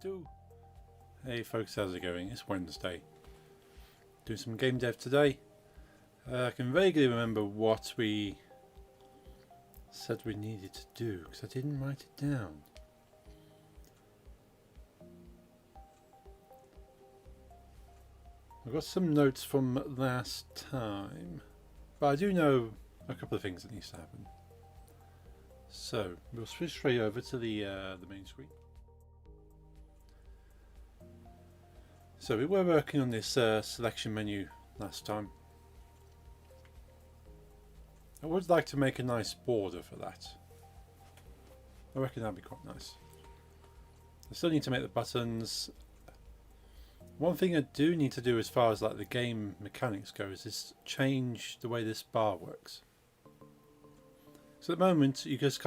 do? Hey folks, how's it going? It's Wednesday. Doing some game dev today. I can vaguely remember what we said we needed to do because I didn't write it down. I've got some notes from last time, but I do know a couple of things that needs to happen. So we'll switch straight over to the main screen. So we were working on this selection menu last time. I would like to make a nice border for that. I reckon that'd be quite nice. I still need to make the buttons. One thing I do need to do as far as like the game mechanics goes is change the way this bar works. So at the moment you just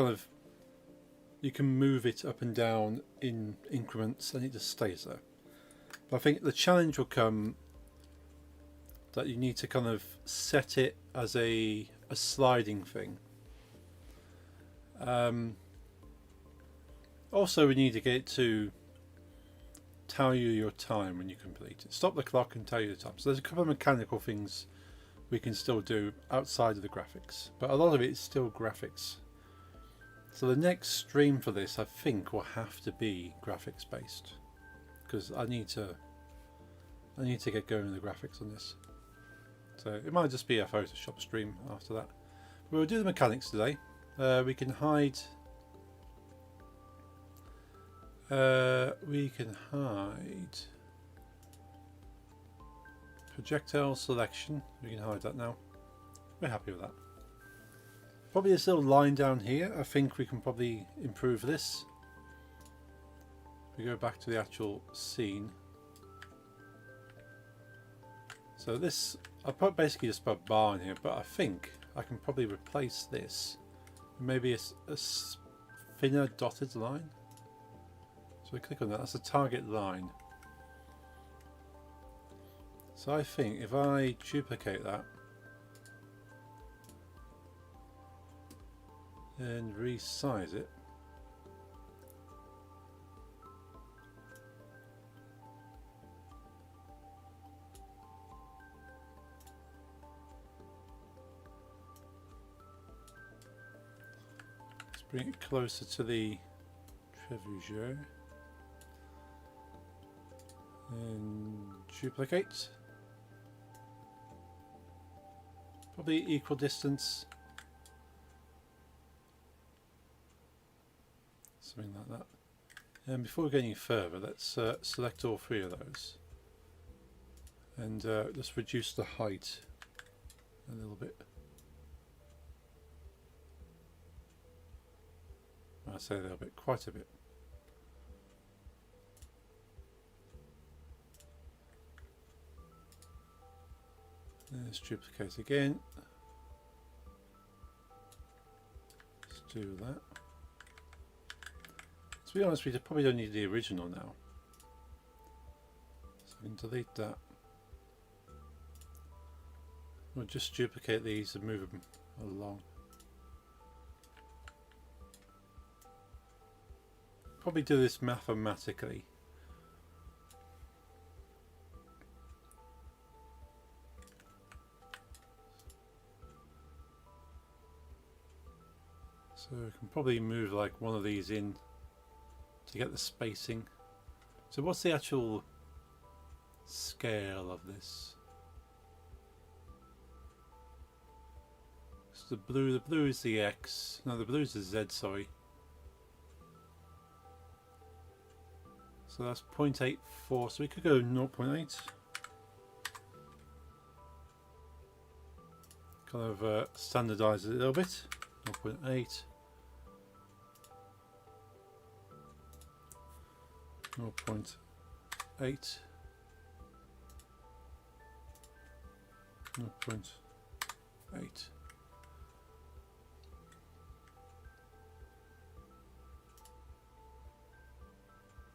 you can move it up and down in increments and it just stays there. But I think the challenge will come that you need to kind of set it as a sliding thing. Also we need to get it to tell you your time when you complete it. Stop the clock and tell you the time. So there's a couple of mechanical things we can still do outside of the graphics, but a lot of it is still graphics. So the next stream for this I think will have to be graphics based, because I need to get going with the graphics on this. So it might just be a Photoshop stream after that. We'll do the mechanics today. We can hide projectile selection. We can hide that now. We're happy with that. Probably this little line down here, I think we can probably improve this. We go back to the actual scene. So this, I basically just put a bar in here, but I think I can probably replace this with maybe a thinner dotted line. So we click on that, that's a target line. So I think if I duplicate that and resize it, let's bring it closer to the Trebuchet and duplicate. Probably equal distance, something like that. And before we go any further, let's select all three of those and just reduce the height a little bit. I say a little bit, quite a bit. Let's duplicate again. Let's do that. To be honest, we probably don't need the original now. So we can delete that. We'll just duplicate these and move them along. Probably do this mathematically. So we can probably move like one of these in to get the spacing. So what's the actual scale of this? So the blue is the X. No, the blue is the Z, sorry. So that's 0.84, so we could go 0.8. Kind of standardize it a little bit. 0.8. 0.8. 0.8.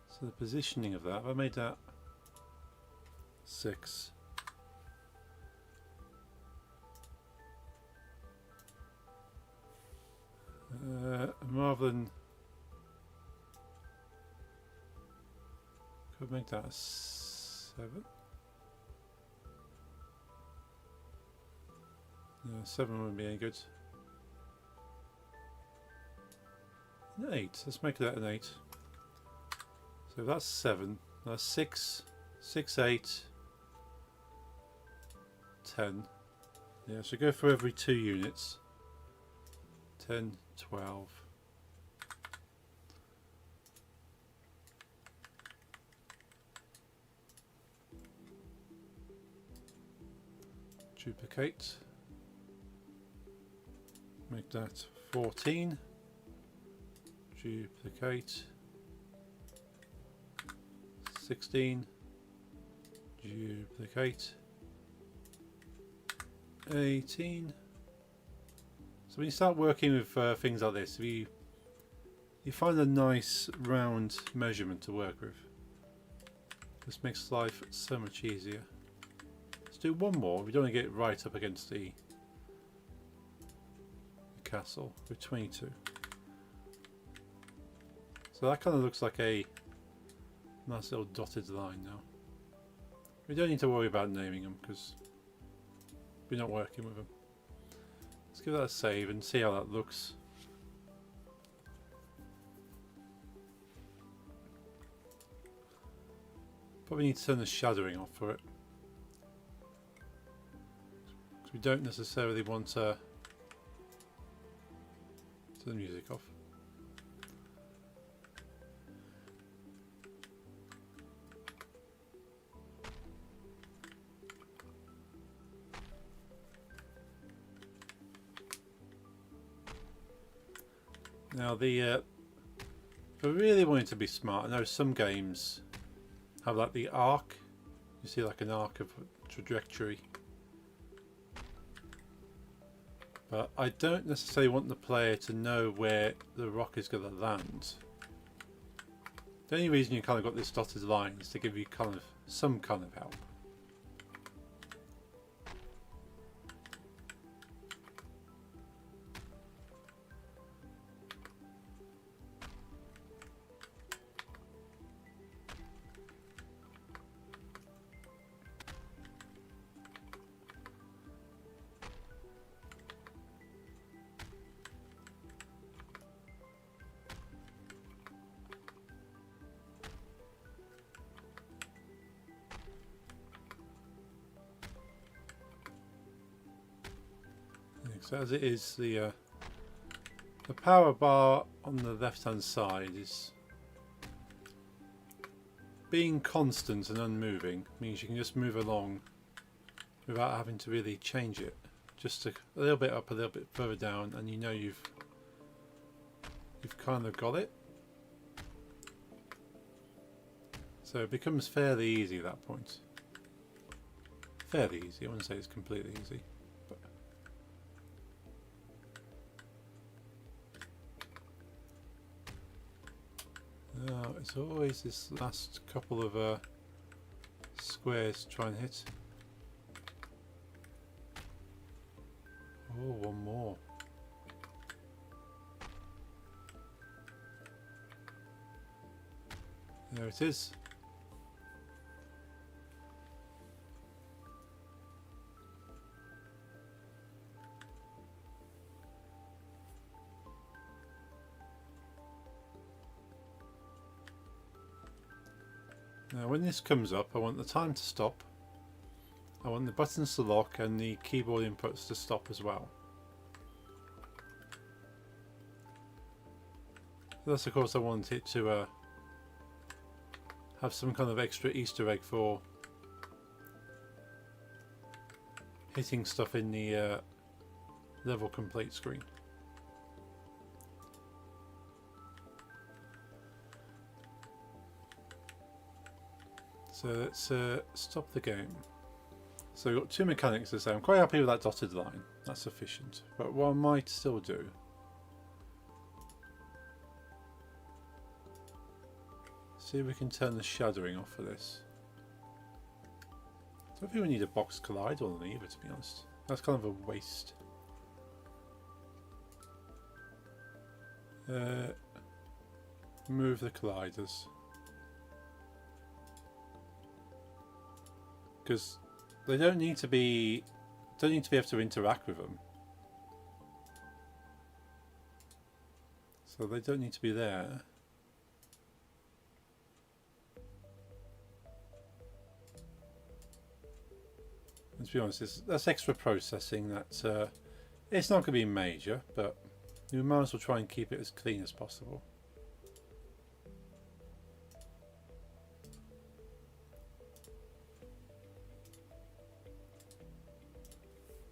So the positioning of that, I made that 6. Rather than Could make that a 7. No, 7 wouldn't be any good. An 8. Let's make that an 8. So that's 7. That's 6, 6, 8, 10. Yeah, so go for every 2 units. 10, 12. Duplicate. Make that 14. Duplicate. 16. Duplicate. 18. So when you start working with things like this, if you find a nice round measurement to work with, this makes life so much easier. Let's do one more. We don't want to get right up against the castle with 22. So that kind of looks like a nice little dotted line now. We don't need to worry about naming them because we're not working with them. Let's give that a save and see how that looks. Probably need to turn the shadowing off for it, because we don't necessarily want to turn the music off. Now if I really wanted to be smart, I know some games have like the arc. You see like an arc of trajectory. But I don't necessarily want the player to know where the rock is going to land. The only reason you kind of got this dotted line is to give you kind of some kind of help. So as it is, the power bar on the left hand side is being constant and unmoving, means you can just move along without having to really change it. Just a little bit up, a little bit further down, and you know you've kind of got it. So it becomes fairly easy at that point. Fairly easy, I wouldn't say it's completely easy. Now it's always this last couple of squares to try and hit. Oh, one more. There it is. Now when this comes up, I want the time to stop, I want the buttons to lock and the keyboard inputs to stop as well. Thus of course I want it to have some kind of extra Easter egg for hitting stuff in the level complete screen. So let's stop the game. So we've got two mechanics to say. I'm quite happy with that dotted line. That's sufficient. But what I might still do, see if we can turn the shadowing off for this. I don't think we need a box collide on either, to be honest. That's kind of a waste. Move the colliders. because they don't need to be able to interact with them. So they don't need to be there. And to be honest, that's extra processing that it's not going to be major, but you might as well try and keep it as clean as possible.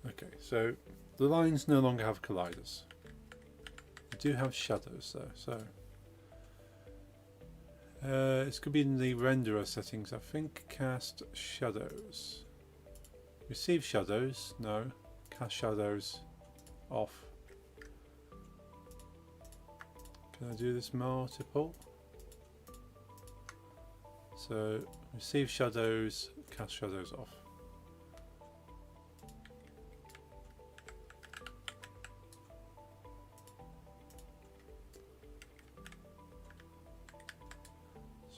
Okay, so the lines no longer have colliders. They do have shadows though, so it's going to be in the renderer settings, I think. Cast shadows. Receive shadows, no. Cast shadows, off. Can I do this multiple? So receive shadows, cast shadows off.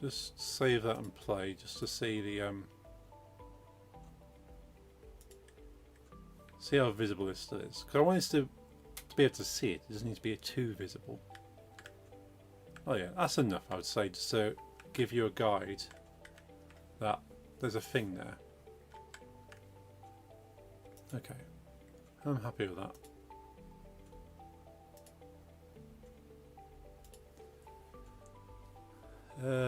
Just save that and play just to see the see how visible this still is. Because I want us to be able to see it. It doesn't need to be too visible. Oh yeah, that's enough, I would say, just to give you a guide that there's a thing there. Okay, I'm happy with that.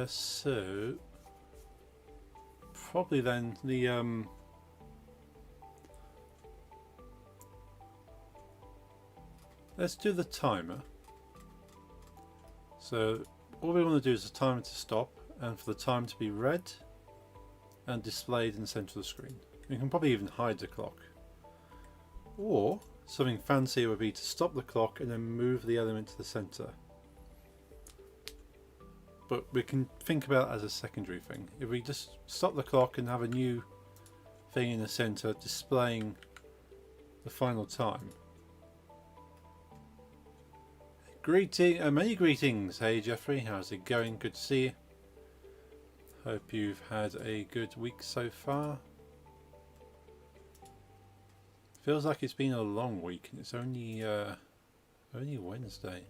So probably then the let's do the timer. So all we want to do is the timer to stop and for the time to be read and displayed in the centre of the screen. We can probably even hide the clock. Or something fancier would be to stop the clock and then move the element to the centre. But we can think about it as a secondary thing. If we just stop the clock and have a new thing in the centre displaying the final time. Many greetings. Hey Jeffrey, how's it going? Good to see you. Hope you've had a good week so far. Feels like it's been a long week and it's only Wednesday.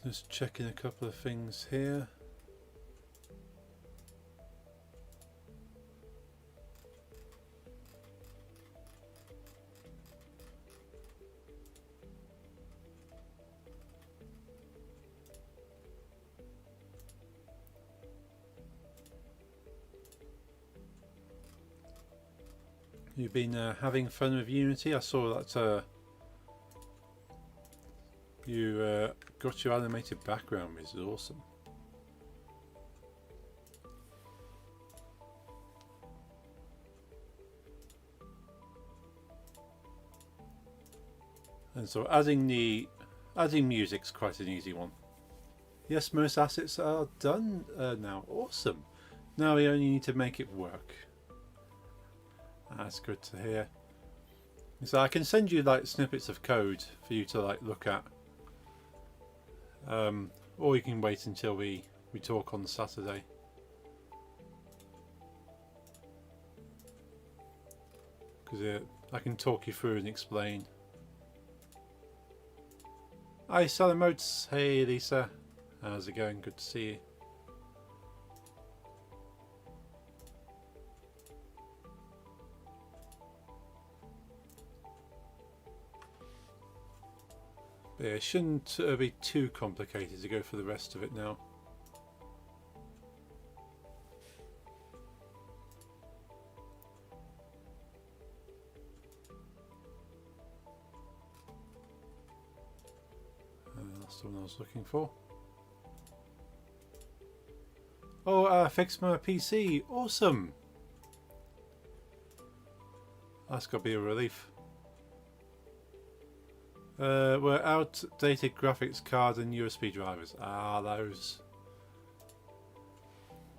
Just checking a couple of things here. You've been having fun with Unity. I saw that you got your animated background, which is awesome. And so adding music's quite an easy one. Yes, most assets are done now. Awesome. Now we only need to make it work. That's good to hear. So I can send you like snippets of code for you to like look at. Or you can wait until we talk on Saturday. Because I can talk you through and explain. Hi Salamotes, hey Lisa, how's it going? Good to see you. But yeah, it shouldn't be too complicated to go for the rest of it now. That's the one I was looking for. Oh, fixed my PC. Awesome. That's got to be a relief. Were outdated graphics card and USB drivers. Ah, those.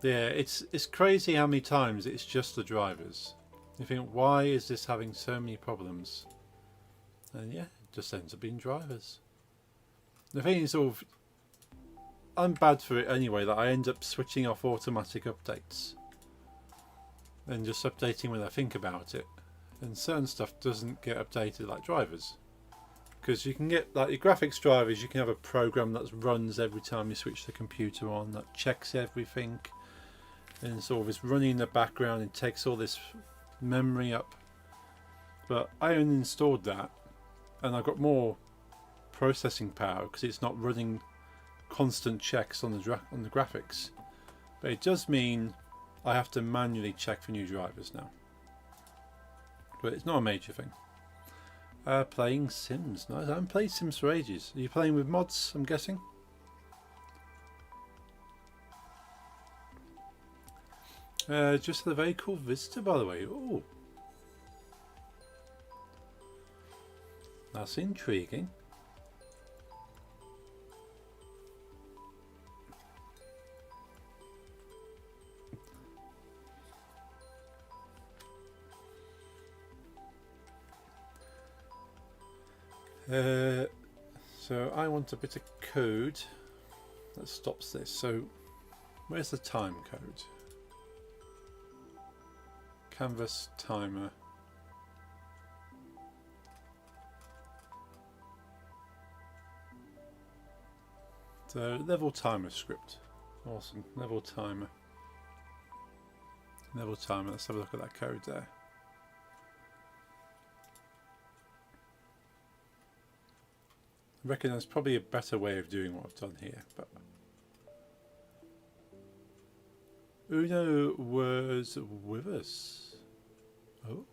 Yeah, it's crazy how many times it's just the drivers. You think, why is this having so many problems? And yeah, it just ends up being drivers. The thing is, sort of, I'm bad for it anyway, that I end up switching off automatic updates and just updating when I think about it. And certain stuff doesn't get updated, like drivers. Because you can get, like your graphics drivers, you can have a program that runs every time you switch the computer on, that checks everything and sort of is running in the background and takes all this memory up. But I uninstalled that and I got more processing power because it's not running constant checks on the graphics. But it does mean I have to manually check for new drivers now. But it's not a major thing. Playing Sims. Nice. I haven't played Sims for ages. Are you playing with mods, I'm guessing? Just a very cool visitor, by the way. Oh, that's intriguing. So I want a bit of code that stops this. So where's the time code? Canvas timer. So level timer script. Awesome. Level timer. Level timer. Let's have a look at that code there. I reckon there's probably a better way of doing what I've done here, but Uno was with us. Oh.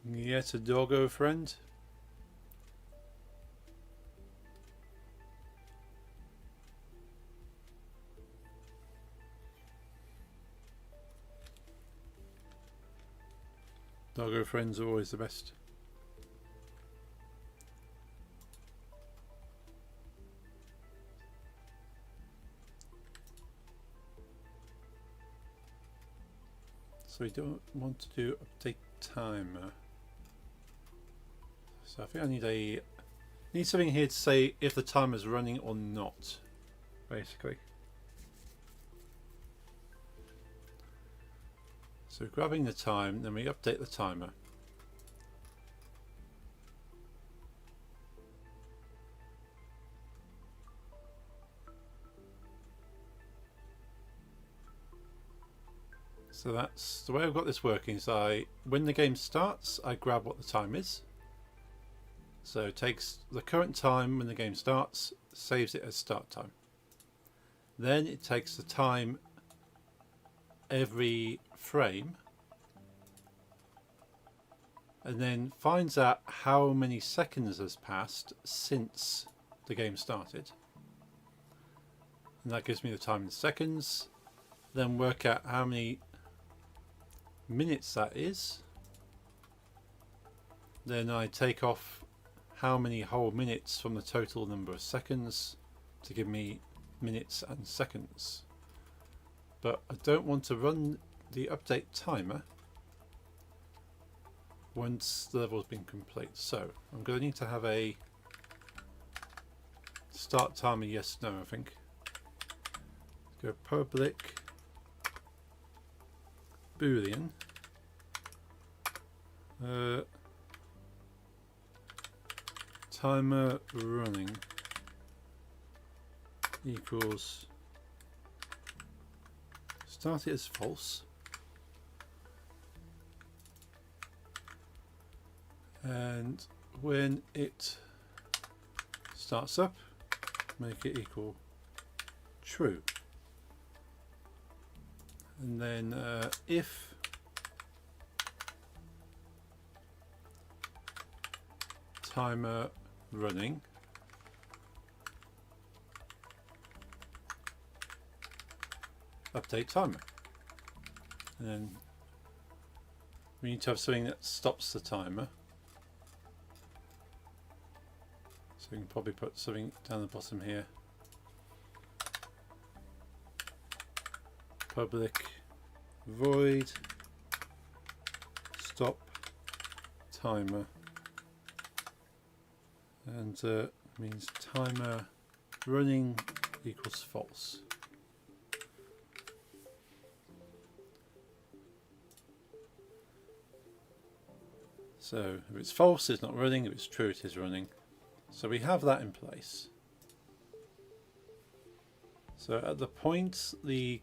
Yet a doggo friend. Doggo friends are always the best. So we don't want to do update timer. So I think I need something here to say if the timer's running or not, basically. So grabbing the time, then we update the timer. So that's the way I've got this working. Is when the game starts, I grab what the time is. So it takes the current time when the game starts, saves it as start time. Then it takes the time every frame and then finds out how many seconds has passed since the game started. And that gives me the time in seconds. Then work out how many minutes that is. Then I take off how many whole minutes from the total number of seconds to give me minutes and seconds. But I don't want to run the update timer once the level's been complete. So I'm going to need to have a start timer yes no, I think. Go public boolean timer running equals start it as false and when it starts up make it equal true, and then if timer running update timer, and then we need to have something that stops the timer. So we can probably put something down the bottom here. Public void stop timer, and means timer running equals false. So if it's false, it's not running. If it's true, it is running. So we have that in place. So at the point the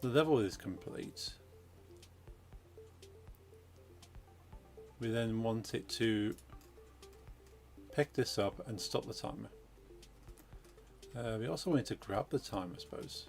level is complete, we then want it to pick this up and stop the timer. We also want it to grab the time, I suppose.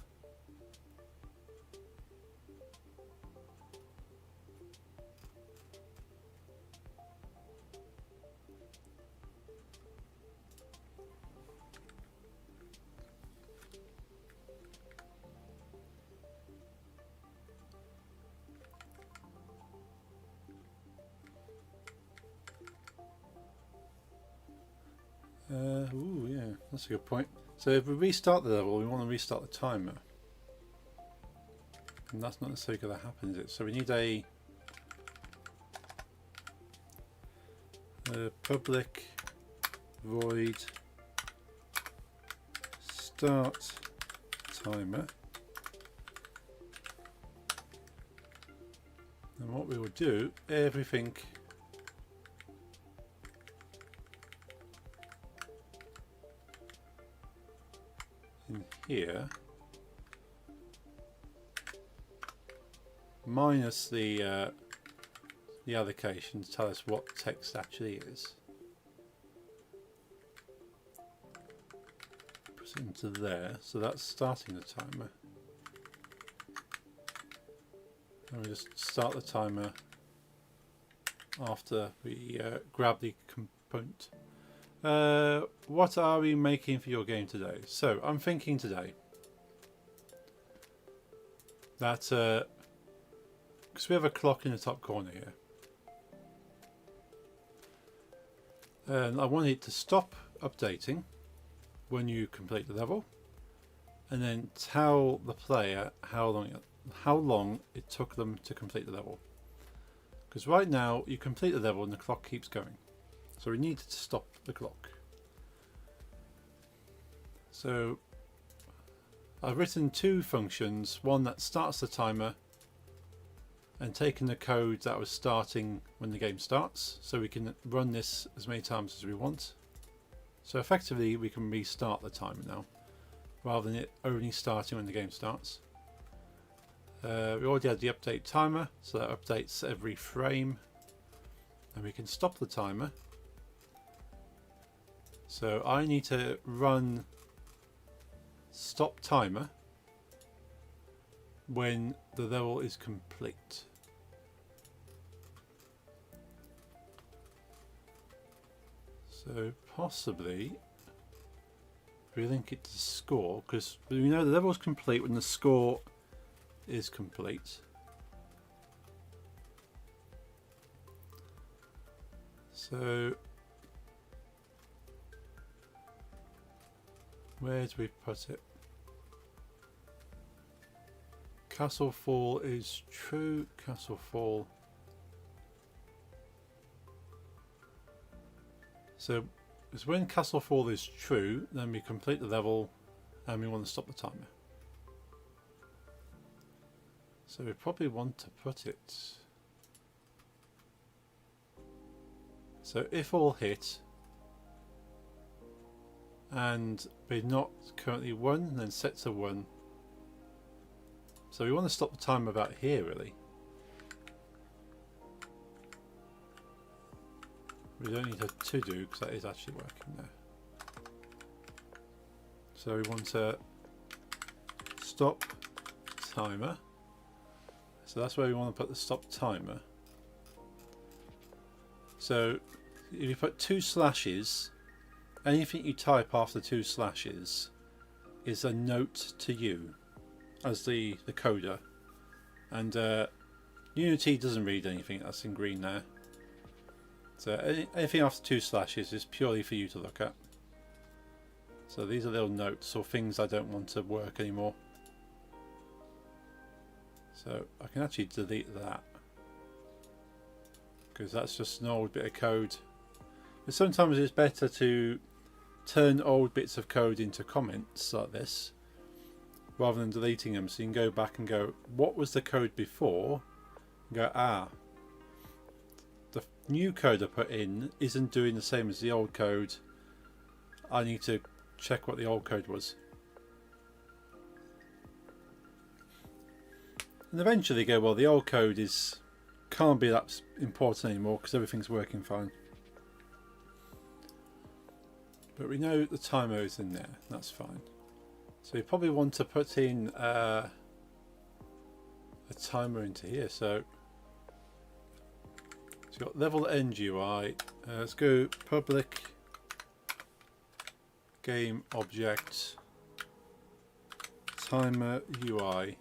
Ooh, yeah, that's a good point. So if we restart the level, we want to restart the timer. And that's not necessarily going to happen, is it? So we need a public void start timer. And what we will do, everything in here minus the allocation to tell us what text actually is. Put it into there, so that's starting the timer. And we just start the timer after we grab the component. What are we making for your game today? So I'm thinking today that because we have a clock in the top corner here, and I want it to stop updating when you complete the level, and then tell the player how long it took them to complete the level. Because right now you complete the level and the clock keeps going, so we need to stop the clock. So I've written two functions, one that starts the timer and taken the code that was starting when the game starts, so we can run this as many times as we want. So effectively we can restart the timer now rather than it only starting when the game starts. We already had the update timer, so that updates every frame, and we can stop the timer. So I need to run stop timer when the level is complete. So possibly we link it to score, because we know the level is complete when the score is complete. So where do we put it? Castle fall is true. Castle fall. So it's when castle fall is true, then we complete the level and we want to stop the timer. So we probably want to put it. So if all hit and we're not currently 1, then set to 1. So we want to stop the timer about here really. We don't need a to do because that is actually working there. So we want to stop timer. So that's where we want to put the stop timer. So if you put 2 slashes, anything you type after 2 slashes is a note to you as the coder, and Unity doesn't read anything that's in green there. So anything after 2 slashes is purely for you to look at. So these are little notes or things I don't want to work anymore. So I can actually delete that. because that's just an old bit of code. But sometimes it's better to turn old bits of code into comments like this rather than deleting them, so you can go back and go, what was the code before? And go, ah, the new code I put in isn't doing the same as the old code. I need to check what the old code was. And eventually go, well, the old code can't be that important anymore because everything's working fine. But we know the timer is in there, that's fine. So you probably want to put in a timer into here. So you've got level end UI. Let's go public game object timer UI.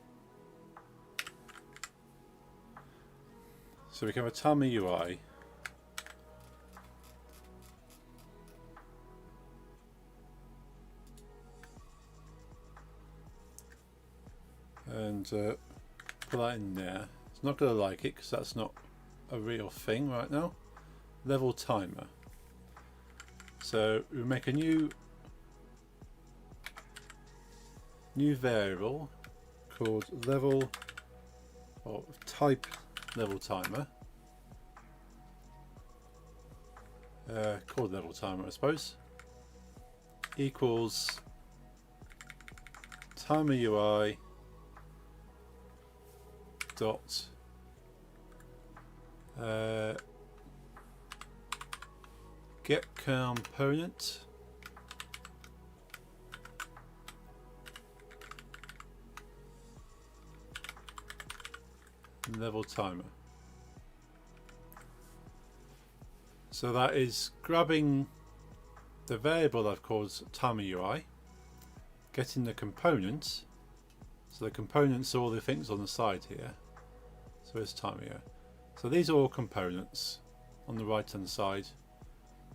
So we can have a timer UI. And put that in there. It's not going to like it because that's not a real thing right now. Level timer. So we make a new variable called level, or type level timer. Called level timer, I suppose. Equals timer UI dot get component level timer. So that is grabbing the variable I've called timer UI, getting the component. So the components are all the things on the side here. So it's timer UI. So these are all components on the right hand side.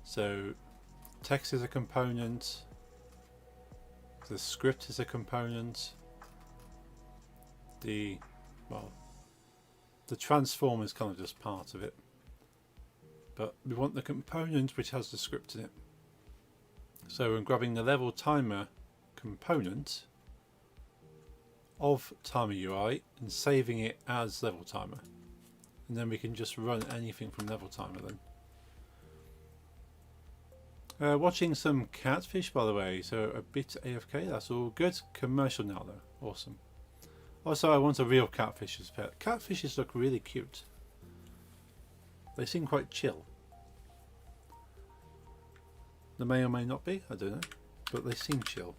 So text is a component, the script is a component, the transform is kind of just part of it, but we want the component which has the script in it. So I'm grabbing the level timer component of timer UI and saving it as level timer, and then we can just run anything from level timer then. Watching some catfish, by the way, so a bit AFK, that's all good. Commercial now though, awesome. Also, I want a real catfish as a pet. Catfishes look really cute. They seem quite chill. They may or may not be, I don't know, but they seem chill.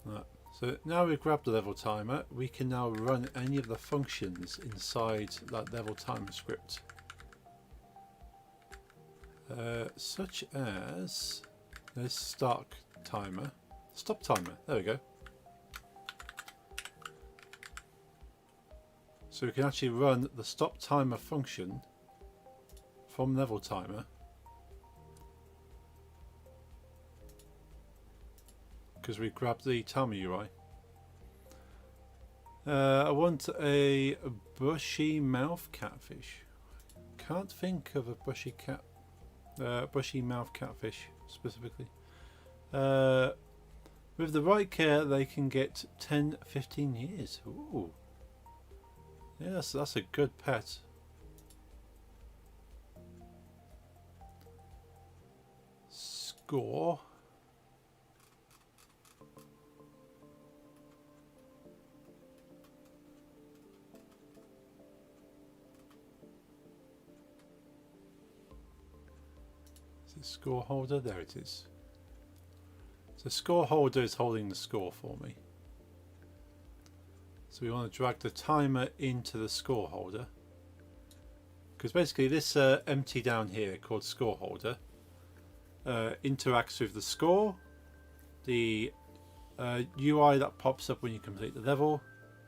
Right. So now we've grabbed the level timer, we can now run any of the functions inside that level timer script. Such as this stop timer, there we go. So we can actually run the stop timer function from level timer, because we grabbed the timer UI. I want a bushy mouth catfish. Can't think of a bushy mouth catfish specifically. With the right care they can get 10-15 years. Ooh. Yes, that's a good pet. Score. Is it score holder? There it is. So score holder is holding the score for me. So we want to drag the timer into the score holder, because basically this empty down here called score holder interacts with the score, the UI that pops up when you complete the level.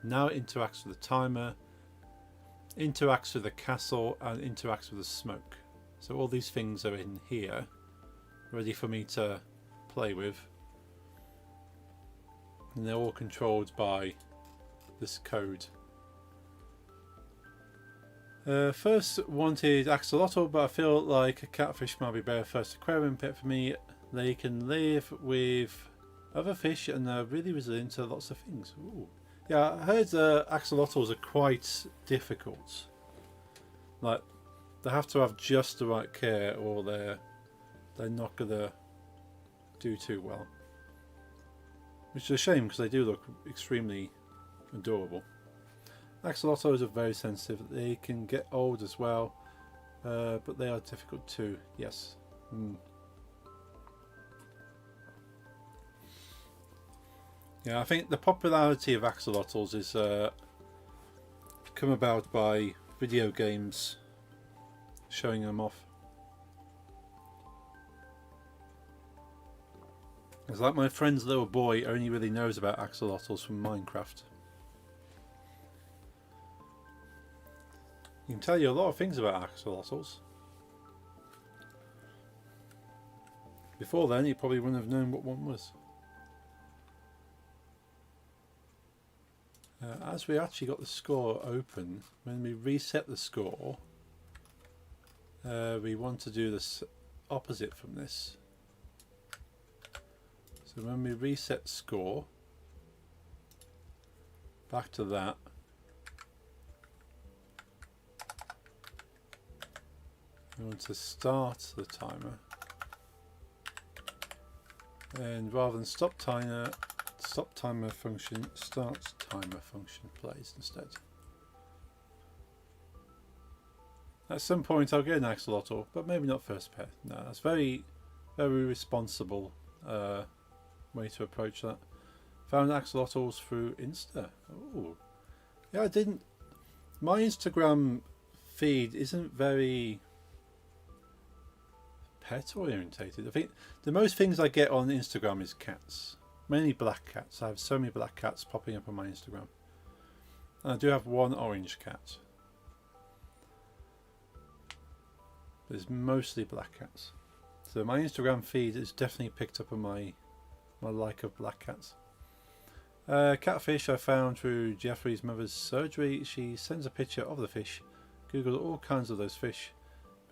Now it interacts with the timer, interacts with the castle, and interacts with the smoke. So all these things are in here ready for me to play with, and they're all controlled by this code. First wanted axolotl, but I feel like a catfish might be better first aquarium pet for me. They can live with other fish and are really resilient to lots of things. Ooh. Yeah, I heard axolotls are quite difficult. Like, they have to have just the right care or they're not gonna do too well. Which is a shame because they do look extremely adorable. Axolotls are very sensitive. They can get old as well, but they are difficult too. Yes. Yeah, I think the popularity of axolotls is come about by video games showing them off. It's like my friend's little boy only really knows about axolotls from Minecraft. He can tell you a lot of things about axolotls. Before then, he probably wouldn't have known what one was. As we actually got the score open, when we reset the score, we want to do this opposite from this. So when we reset score, back to that, we want to start the timer, and rather than stop timer function, start timer function plays instead. At some point I'll get an axolotl, but maybe not first pet. No, that's very, very responsible way to approach that. Found axolotls through Insta. Oh, yeah, I didn't. My Instagram feed isn't very pet orientated. I think the most things I get on Instagram is cats. Mainly black cats. I have so many black cats popping up on my Instagram. And I do have one orange cat. But it's mostly black cats. So my Instagram feed is definitely picked up on my like of black cats. Catfish I found through Jeffrey's mother's surgery. She sends a picture of the fish. Googled all kinds of those fish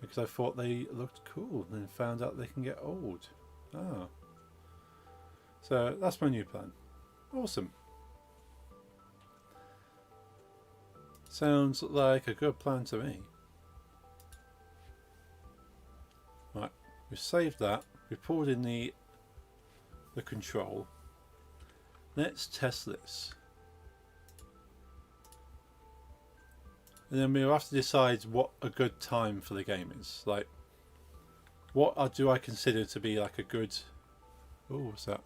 because I thought they looked cool, and then found out they can get old. Ah. So that's my new plan. Awesome. Sounds like a good plan to me. Right, we've saved that. We've pulled in the control. Let's test this. And then we'll have to decide what a good time for the game is. Like, what do I consider to be like a good... Oh, what's that?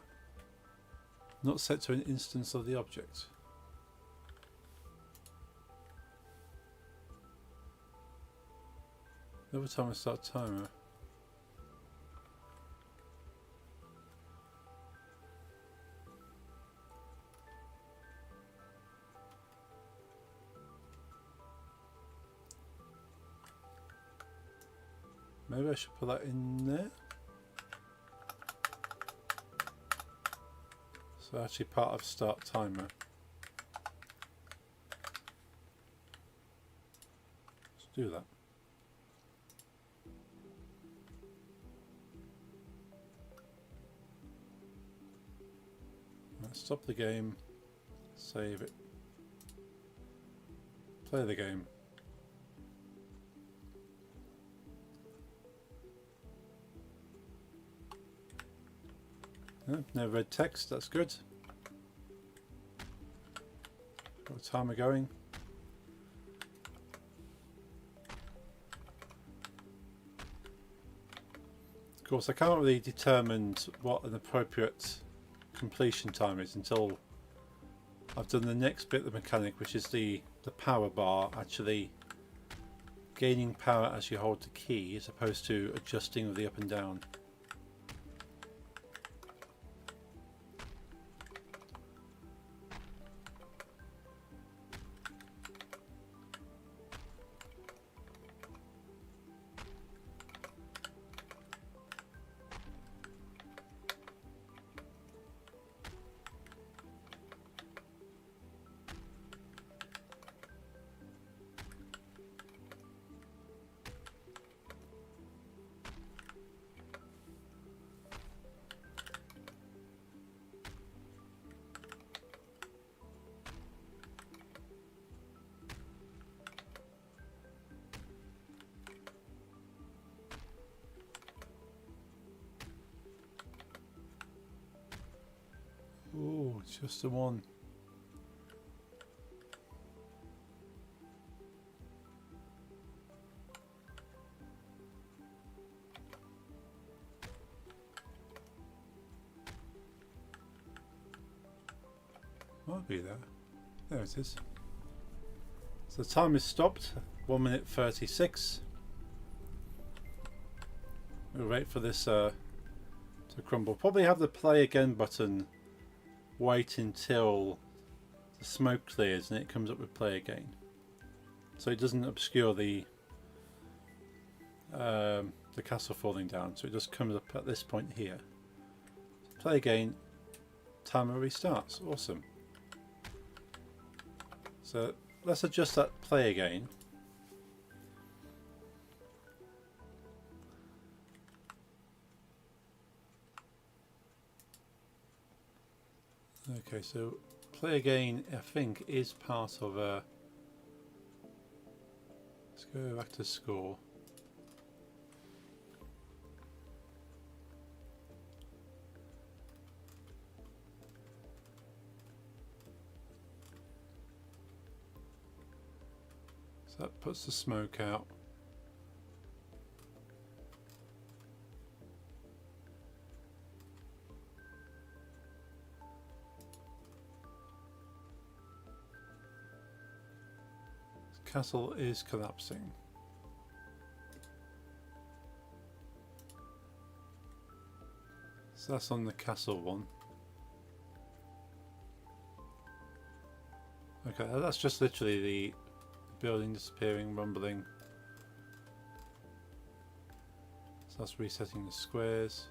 Not set to an instance of the object. Every time I start timer. Maybe I should put that in there. So actually part of start timer. Let's do that. Let's stop the game, save it, play the game. Oh, no red text, that's good. Got the timer going. Of course, I can't really determine what an appropriate completion time is until I've done the next bit of the mechanic, which is the power bar actually gaining power as you hold the key as opposed to adjusting of the up and down. It's just the one. Might be there. There it is. So the time is stopped. 1 minute 36. We'll wait for this to crumble. Probably have the play again button wait until the smoke clears and it comes up with play again, so it doesn't obscure the castle falling down. So it just comes up at this point here. Play again. Timer restarts. Awesome. So let's adjust that play again. Okay, so play again I think is part of a... Let's go back to score. So that puts the smoke out. Castle is collapsing. So that's on the castle one. Okay, that's just literally the building disappearing, rumbling. So that's resetting the squares.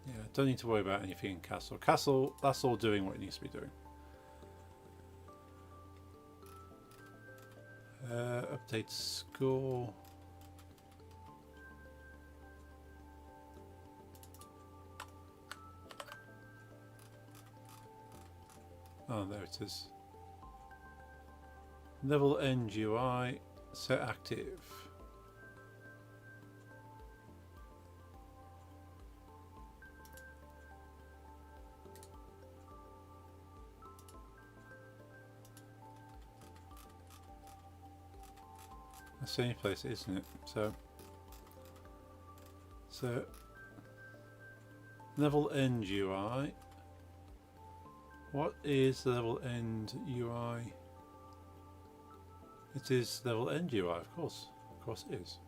Yeah, don't need to worry about anything in castle. Castle, that's all doing what it needs to be doing. Update score. Oh, there it is. Level end UI set active. That's the only place, isn't it? So level end UI. What is level end UI? It is level end UI, of course it is.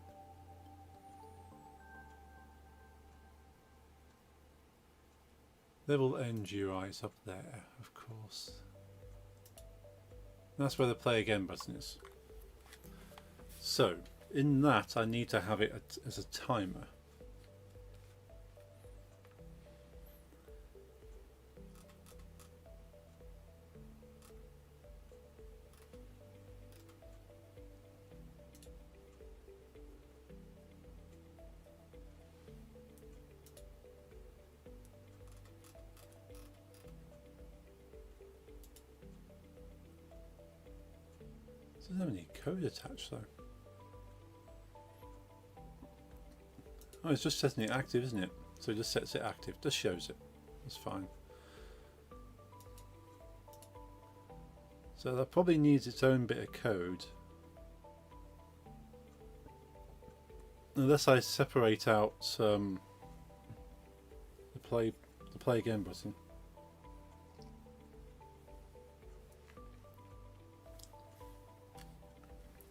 Level end UI is up there, of course. That's where the play again button is. So in that I need to have it as a timer. Doesn't have any code attached though. Oh, it's just setting it active, isn't it? So it just sets it active, just shows it. That's fine. So that probably needs its own bit of code. Unless I separate out the play again button.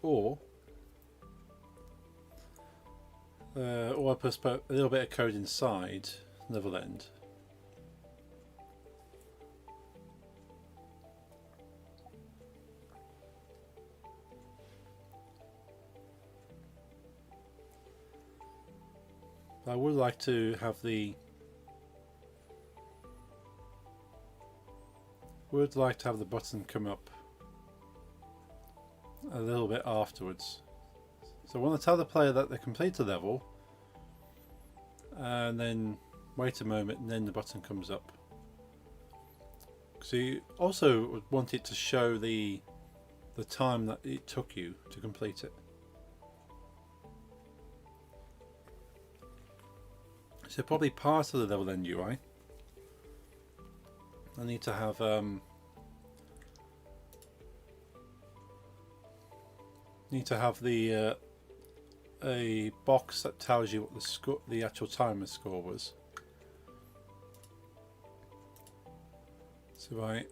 Or I put a little bit of code inside level end. I would like to have the button come up a little bit afterwards. So I want to tell the player that they complete a level and then wait a moment and then the button comes up. So you also would want it to show the time that it took you to complete it. So probably part of the level end UI, I need to have the a box that tells you what the score, the actual timer score was. So I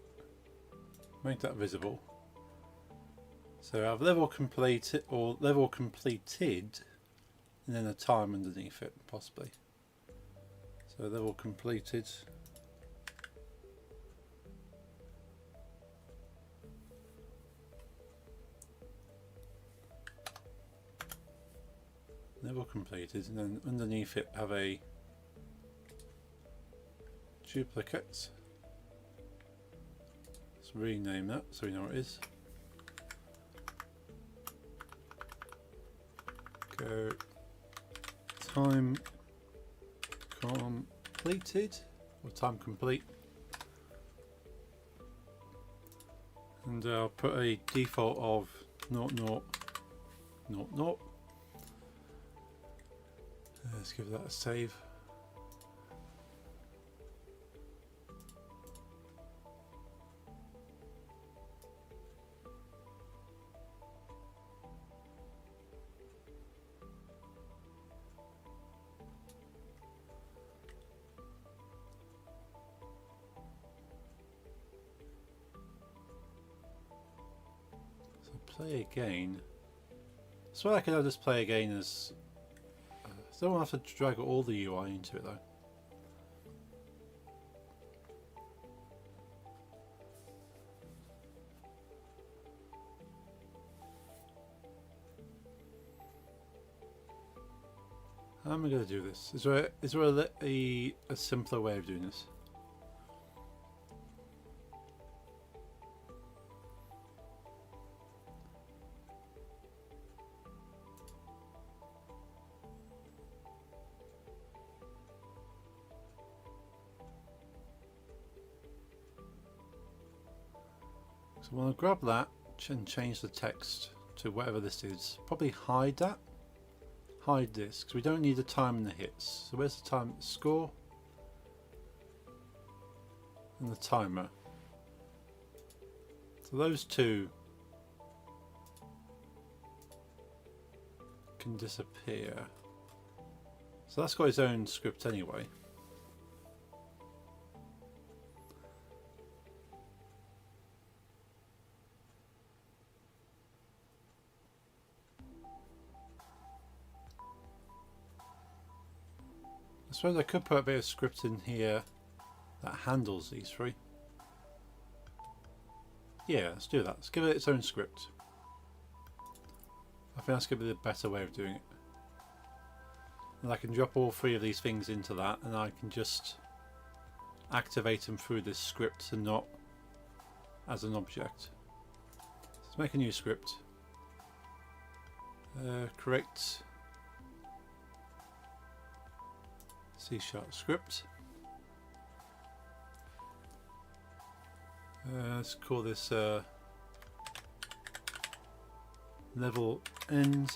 make that visible. So I have level completed or level completed, and then a time underneath it, possibly. So level completed. Level completed, and then underneath it have a duplicate. Let's rename that so we know what it is. Go time completed or time complete, and I'll put a default of 0000. Let's give that a save. Play again. So I could just play again as. I don't have to drag all the UI into it though. How am I going to do this? Is there a simpler way of doing this? So I'm going to grab that and change the text to whatever this is. Probably hide that. Hide this because we don't need the time and the hits. So where's the time score and the timer? So those two can disappear. So that's got its own script anyway. I suppose I could put a bit of script in here that handles these three. Yeah, let's do that. Let's give it its own script. I think that's going to be the better way of doing it. And I can drop all three of these things into that, and I can just activate them through this script and not as an object. Let's make a new script. Create C# script. Let's call this level end.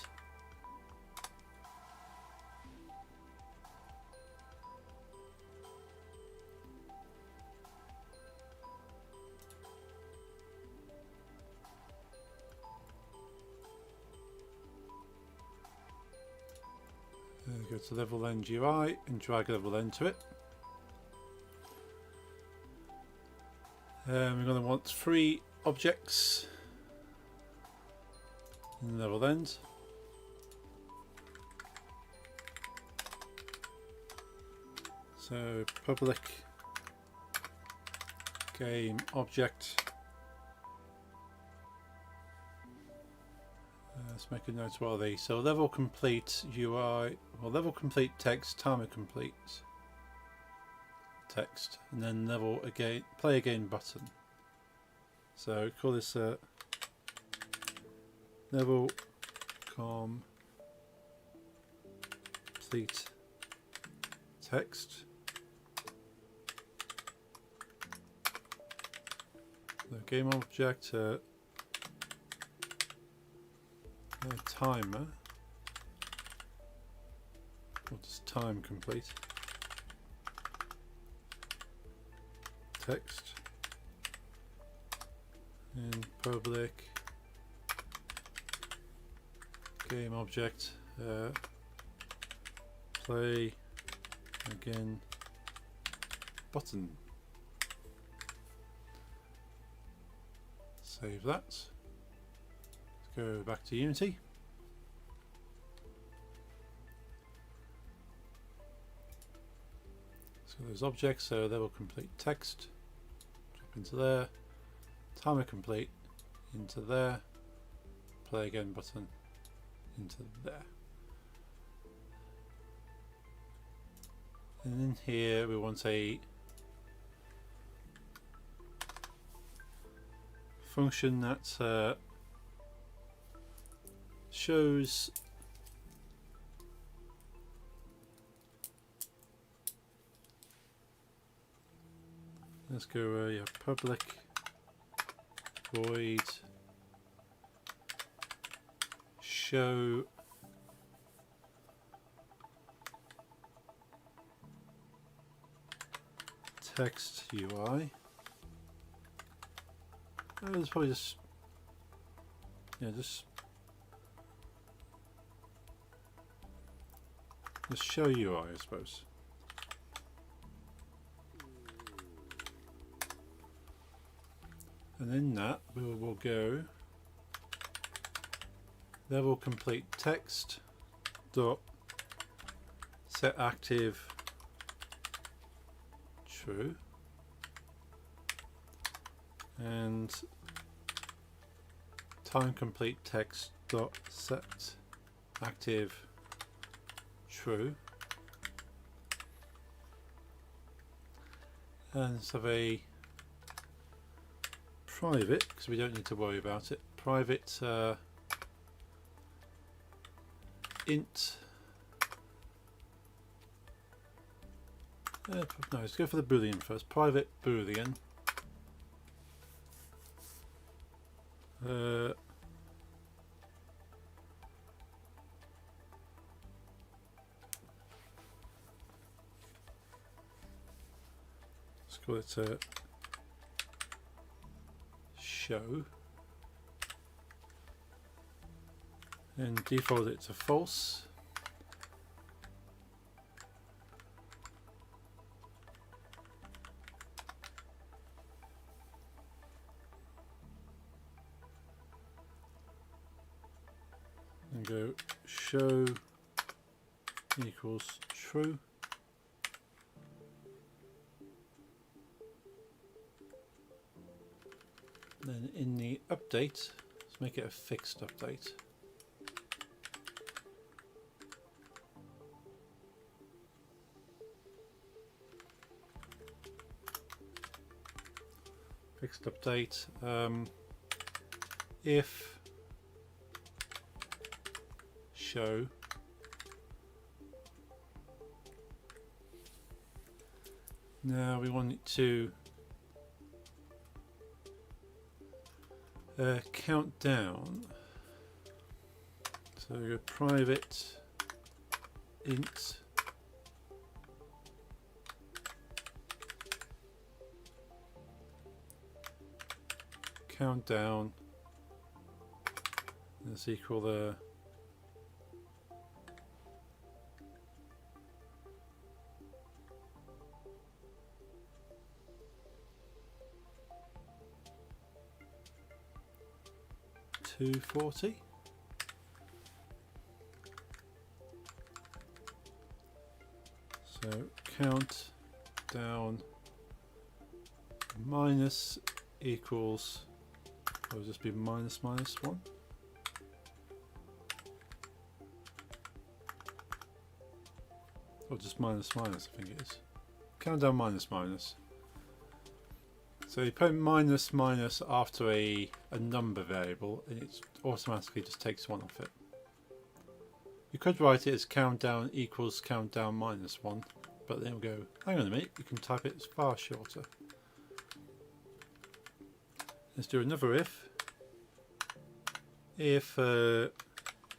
Go to level end UI and drag level end to it. We're going to want 3 objects in level end. So public game object. Let's make a note of what are these. So level complete UI, well level complete text, timer complete text, and then level again, play again button. So call this level complete text. The game object timer. What is time complete? text and public game object play again button. Save that. Let's go back to Unity. So those objects, so they will complete text, drop into there, timer complete into there, play again button into there. And in here we want a function that shows let's go yeah, public void show text UI. It's probably just just show UI, I suppose. And in that we will go level complete text dot set active true and time complete text dot set active true, and let's have a private, because we don't need to worry about it, private int no, let's go for the boolean first. Private boolean let's call it show and default it to false. And go show equals true. Then in the update, let's make it a fixed update. Fixed update. If show now we want it to count down, so go private int countdown, let's equal the $240. So count down minus equals, will just be minus minus 1. Or just minus minus, I think it is. Countdown minus minus. So you put minus minus after a number variable and it automatically just takes one off it. You could write it as countdown equals countdown minus 1, but then we'll go, hang on a minute, you can type it as far shorter. Let's do another if. If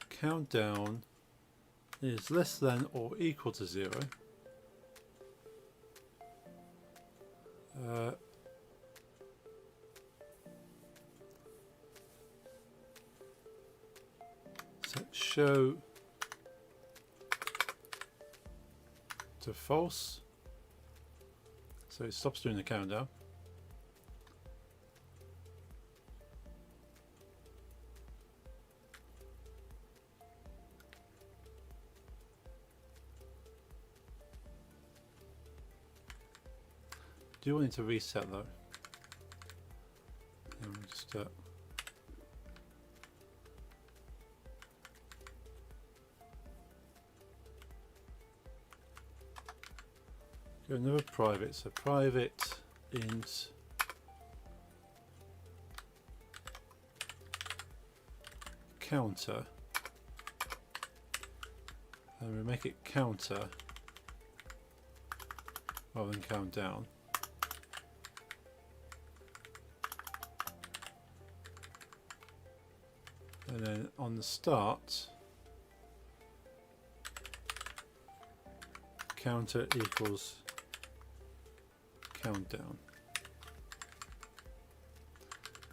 countdown is less than or equal to 0, show to false, so it stops doing the countdown. Do want it to reset though. And we'll just go another private. So private int counter, and we make it counter rather than count down. And then on the start, counter equals countdown.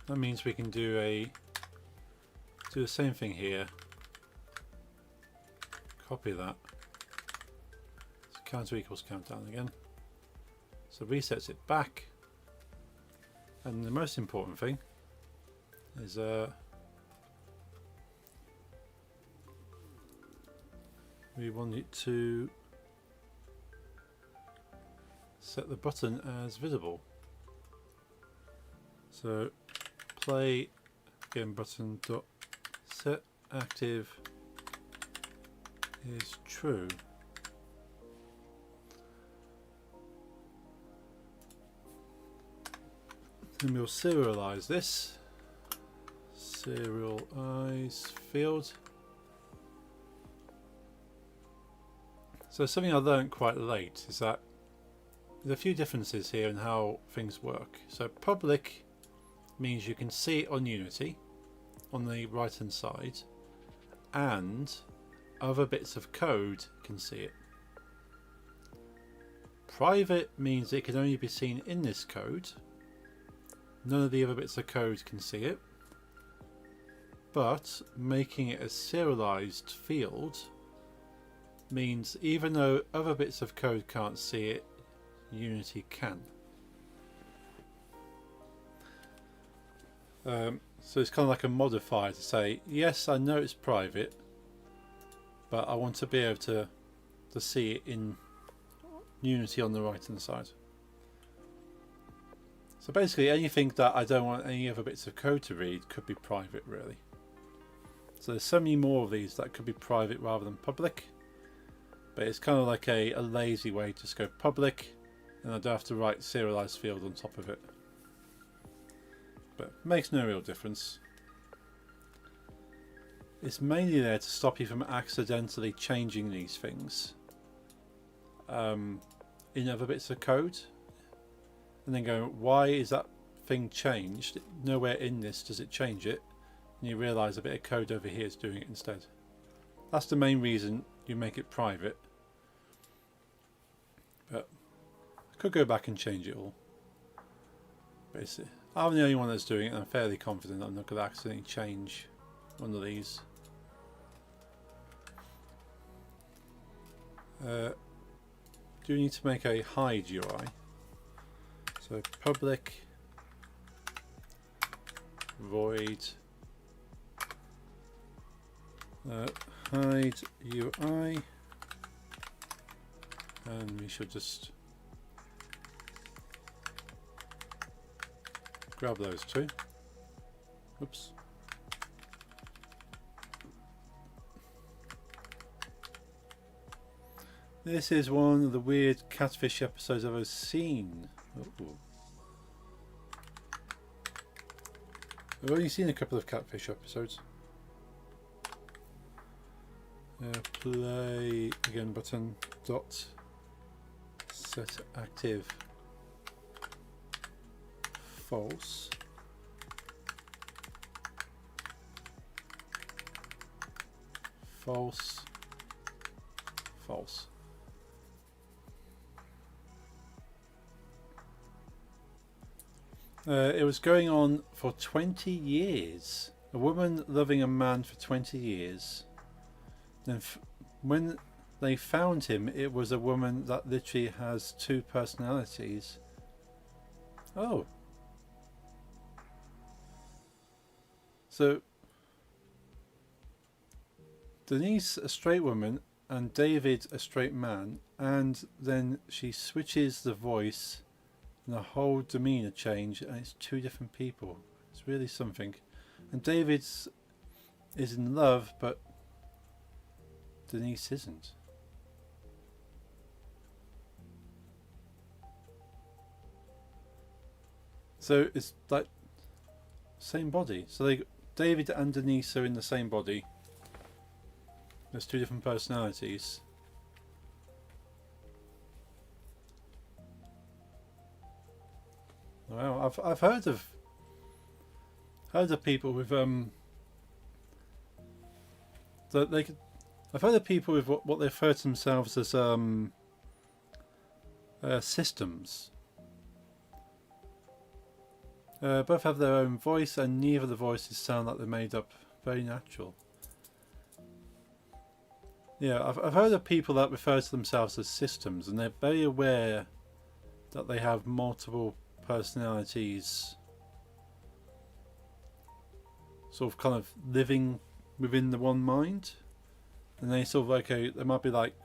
That means we can do the same thing here. Copy that. So counter equals countdown again. So resets it back. And the most important thing is we want it to set the button as visible. So play game button dot set active is true. Then we'll serialize this. Serialize field. So something I learned quite late is that there's a few differences here in how things work. So public means you can see it on Unity on the right hand side, and other bits of code can see it. Private means it can only be seen in this code. None of the other bits of code can see it. But making it a serialized field means even though other bits of code can't see it, Unity can. So it's kind of like a modifier to say, yes, I know it's private, but I want to be able to see it in Unity on the right hand side. So basically anything that I don't want any other bits of code to read could be private, really. So there's so many more of these that could be private rather than public. But it's kind of like a lazy way to just go public, and I don't have to write serialized field on top of it. But makes no real difference. It's mainly there to stop you from accidentally changing these things in other bits of code, and then going, why is that thing changed? Nowhere in this does it change it, and you realise a bit of code over here is doing it instead. That's the main reason you make it private. But I could go back and change it all. Basically, I'm the only one that's doing it, and I'm fairly confident I'm not going to accidentally change one of these. Do you need to make a hide UI? So public void hide UI, and we should just grab those two. Oops. This is one of the weird catfish episodes I've ever seen. Uh-oh. I've only seen a couple of catfish episodes. Play again button dot set active false. False. False. It was going on for 20 years. A woman loving a man for 20 years And when they found him, it was a woman that literally has two personalities. Oh. So Denise, a straight woman, and David, a straight man, and then she switches the voice and the whole demeanour change, and it's two different people. It's really something. And David's is in love, but Denise isn't. So it's like same body. So David and Denise are in the same body. There's two different personalities. Well, I've heard of people with that they could. I've heard of people with what they refer to themselves as systems. Both have their own voice, and neither of the voices sound like they're made up. Very natural. Yeah, I've heard of people that refer to themselves as systems, and they're very aware that they have multiple personalities, sort of kind of living within the one mind. And they sort of like there might be like,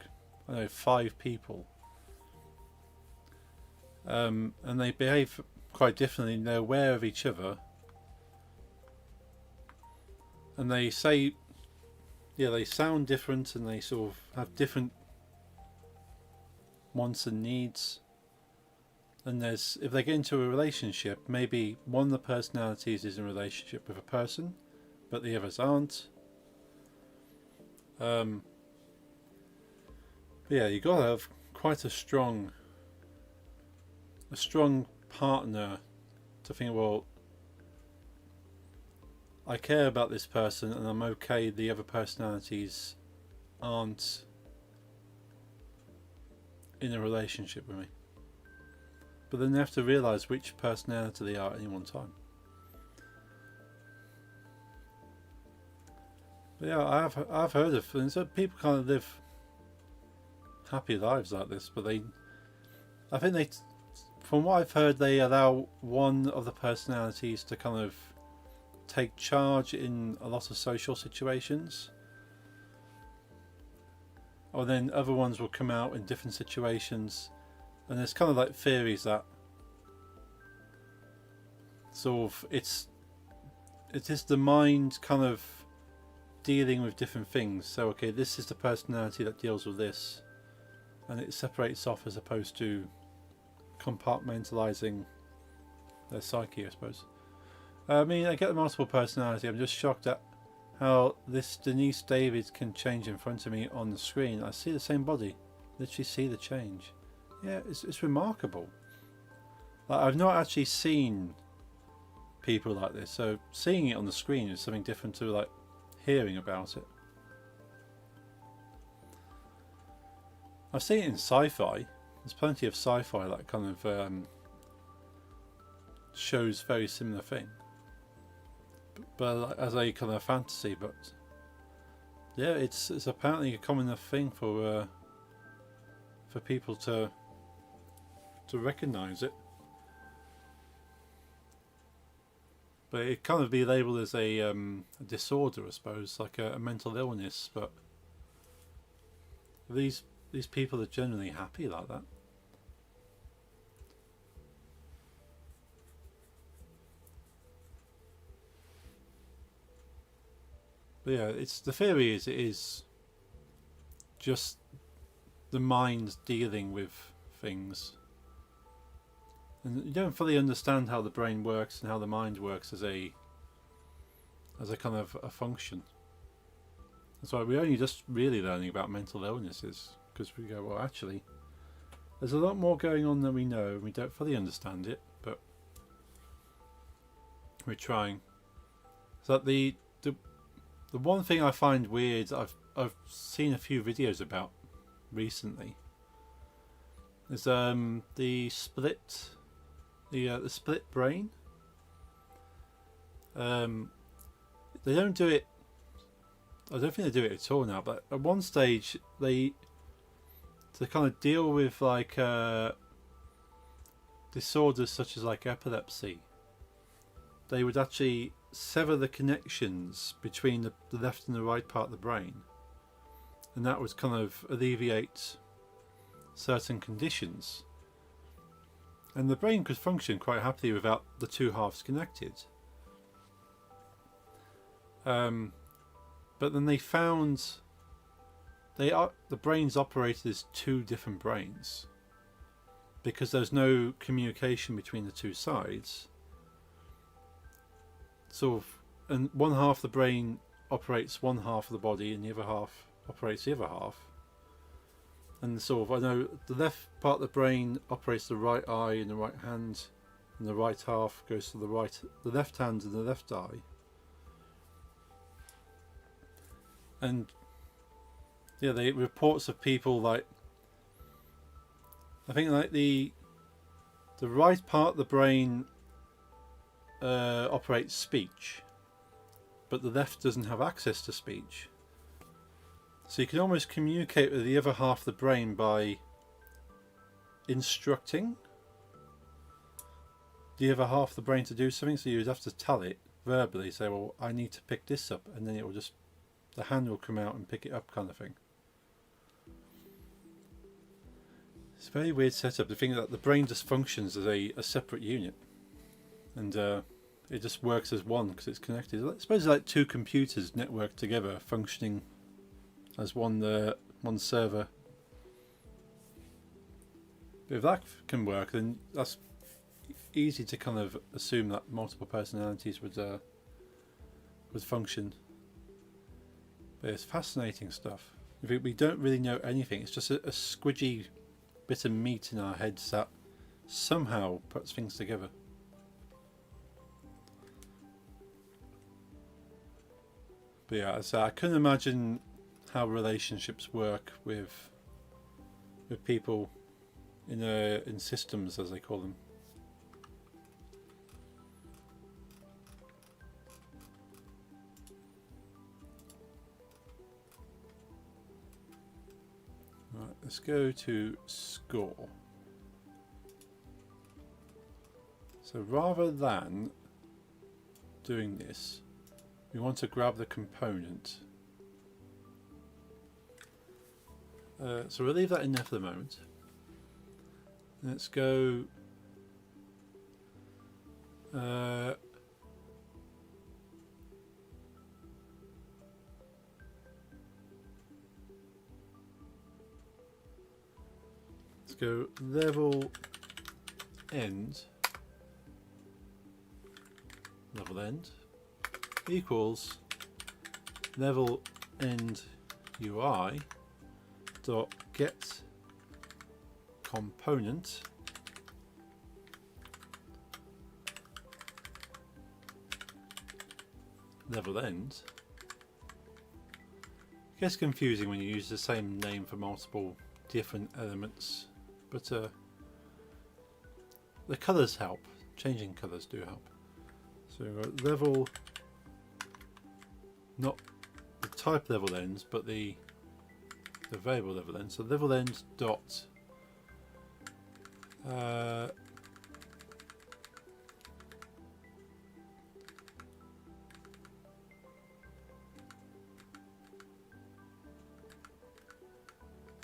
I don't know, 5 people, and they behave quite differently. They're aware of each other, and they say, yeah, they sound different, and they sort of have different wants and needs. And if they get into a relationship, maybe one of the personalities is in a relationship with a person, but the others aren't. Yeah, you got to have quite a strong partner to think, well, I care about this person, and I'm okay the other personalities aren't in a relationship with me. But then they have to realise which personality they are at any one time. But yeah, I've heard of, and so people kind of live happy lives like this, but I think from what I've heard, they allow one of the personalities to kind of take charge in a lot of social situations, or then other ones will come out in different situations. And there's kind of like theories that sort of it is the mind kind of dealing with different things. So okay, this is the personality that deals with this, and it separates off as opposed to compartmentalizing their psyche, I suppose. I mean, I get the multiple personality. I'm just shocked at how this Denise David can change in front of me on the screen. I see the same body, literally see the change. Yeah, it's remarkable. Like, I've not actually seen people like this, so seeing it on the screen is something different to like hearing about it. I've seen it in sci-fi. There's plenty of sci-fi that kind of shows very similar thing, but as a kind of fantasy. But yeah, it's apparently a common enough thing for people to recognise it. But it kind of be labelled as a disorder, I suppose, like a mental illness. But these people are generally happy like that. But yeah, the theory is it is just the mind dealing with things, and you don't fully understand how the brain works and how the mind works as a kind of a function. That's why we're only just really learning about mental illnesses, because we go, well, actually, there's a lot more going on than we know, and we don't fully understand it, but we're trying. So the one thing I find weird, I've seen a few videos about recently, is the split brain. They don't do it I don't think they do it at all now, but at one stage they, to kind of deal with like disorders such as like epilepsy, they would actually sever the connections between the left and the right part of the brain, and that would kind of alleviate certain conditions, and the brain could function quite happily without the two halves connected. But then they found the brains operated as two different brains because there's no communication between the two sides. Sort of, and one half of the brain operates one half of the body, and the other half operates the other half. And sort of, I know the left part of the brain operates the right eye and the right hand, and the right half goes to the left hand and the left eye. And yeah, they reports of people like, I think like the right part of the brain operates speech, but the left doesn't have access to speech. So you can almost communicate with the other half of the brain by instructing the other half of the brain to do something. So you'd have to tell it verbally, say, well, I need to pick this up, and then it will just, the hand will come out and pick it up, kind of thing. It's a very weird setup to think that the brain just functions as a separate unit, and it just works as one because it's connected. I suppose it's like two computers networked together, functioning as one server. But if that can work, then that's easy to kind of assume that multiple personalities would function. But it's fascinating stuff. We don't really know anything. It's just a squidgy bit of meat in our heads that somehow puts things together. But yeah, so I couldn't imagine how relationships work with people in systems, as they call them. Right, let's go to score. So rather than doing this, we want to grab the component. So we'll leave that in there for the moment. Let's go level end equals level end UI dot get component level end. It gets confusing when you use the same name for multiple different elements, but the colours help. Changing colours do help. So level, not the type level ends, but the variable level end. So level end dot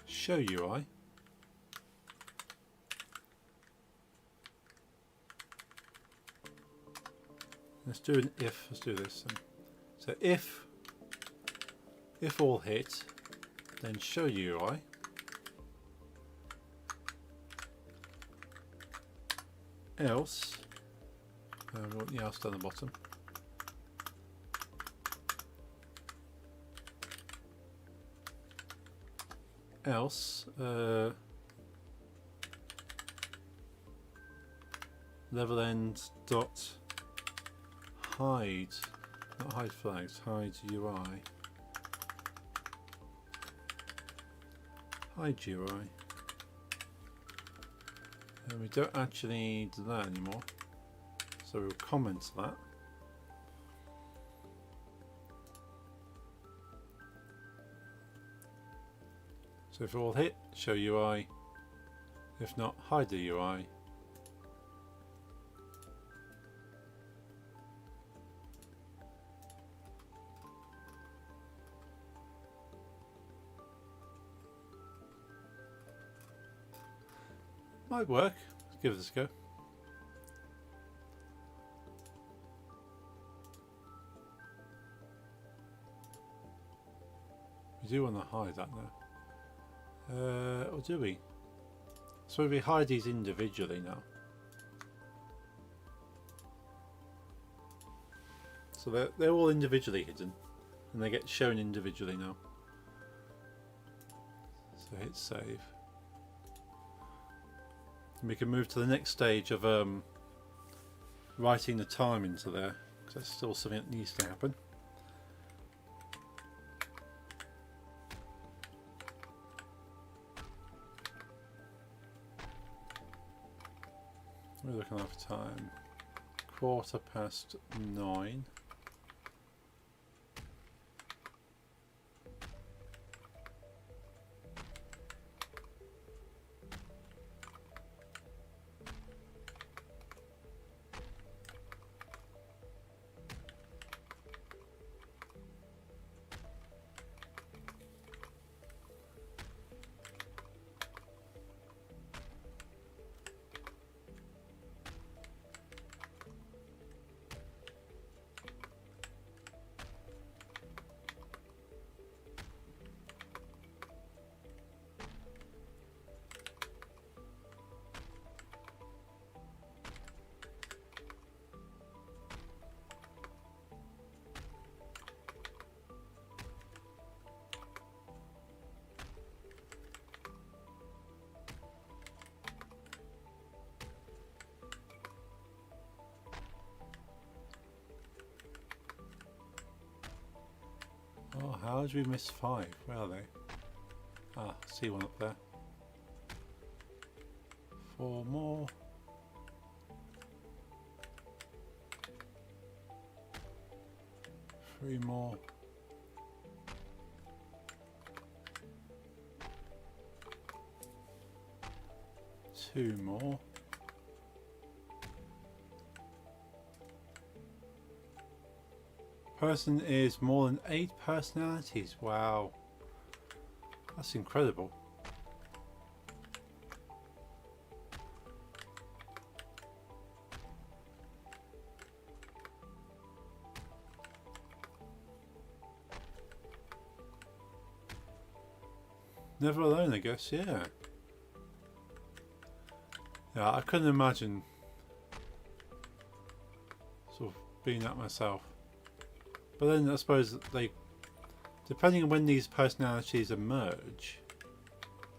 show UI. Let's do an if. Let's do this. So if all hit, then show UI. Else, we want the else down the bottom. Else, level end dot hide, not hide flags, hide UI. Hide UI. And we don't actually do that anymore, so we'll comment that. So if all hit, show UI. If not, hide the UI. Might work. Let's give this a go. We do want to hide that now. Or do we? So we hide these individually now. So they're all individually hidden, and they get shown individually now. So hit save. And we can move to the next stage of writing the time into there, because that's still something that needs to happen. We're looking at time 9:15. Oh, how did we miss 5? Where are they? Ah, see one up there. 4 more. 3 more. 2 more. Person is more than 8 personalities. Wow. That's incredible. Never alone, I guess, yeah. Yeah, I couldn't imagine sort of being that myself. But then I suppose they, depending on when these personalities emerge,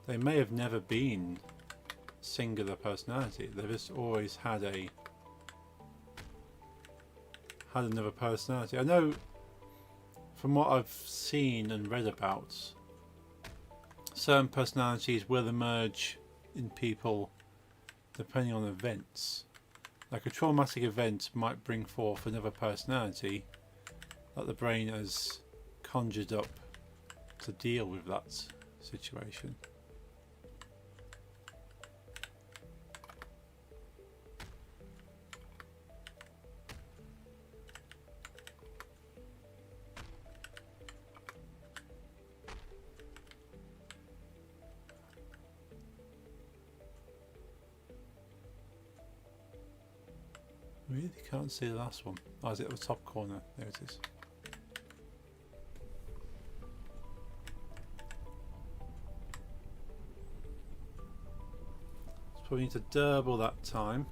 they may have never been singular personality. They've just always had another personality. I know from what I've seen and read about, certain personalities will emerge in people depending on events. Like a traumatic event might bring forth another personality that the brain has conjured up to deal with that situation. Really can't see the last one. Oh, is it at the top corner? There it is. So we need to double that time,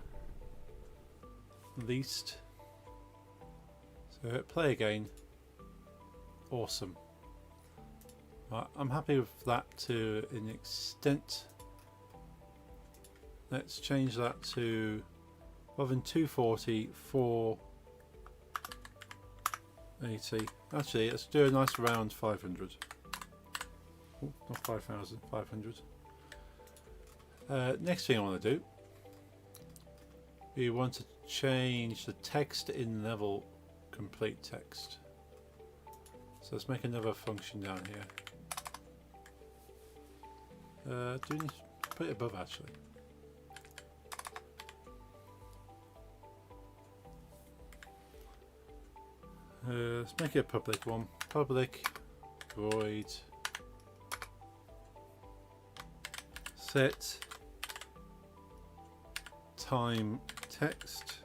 at least. So hit play again. Awesome. Right, I'm happy with that to an extent. Let's change that to, rather than 240, 480. Actually, let's do a nice round 500. Oh, not 5,000, 500. Next thing I want to do, we want to change the text in level complete text. So let's make another function down here. Do we need to put it above actually? Let's make it a public one. Public void set time text,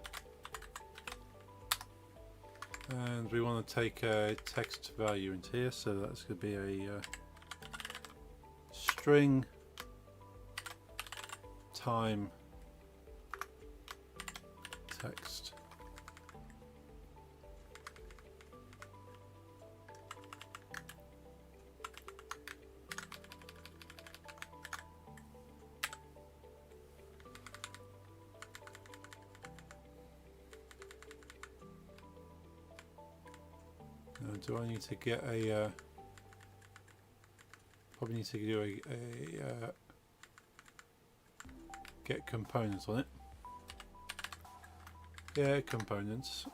and we want to take a text value into here, so that's going to be a string time text. Now, do I need to get a probably need to do a get components on it. Yeah, components.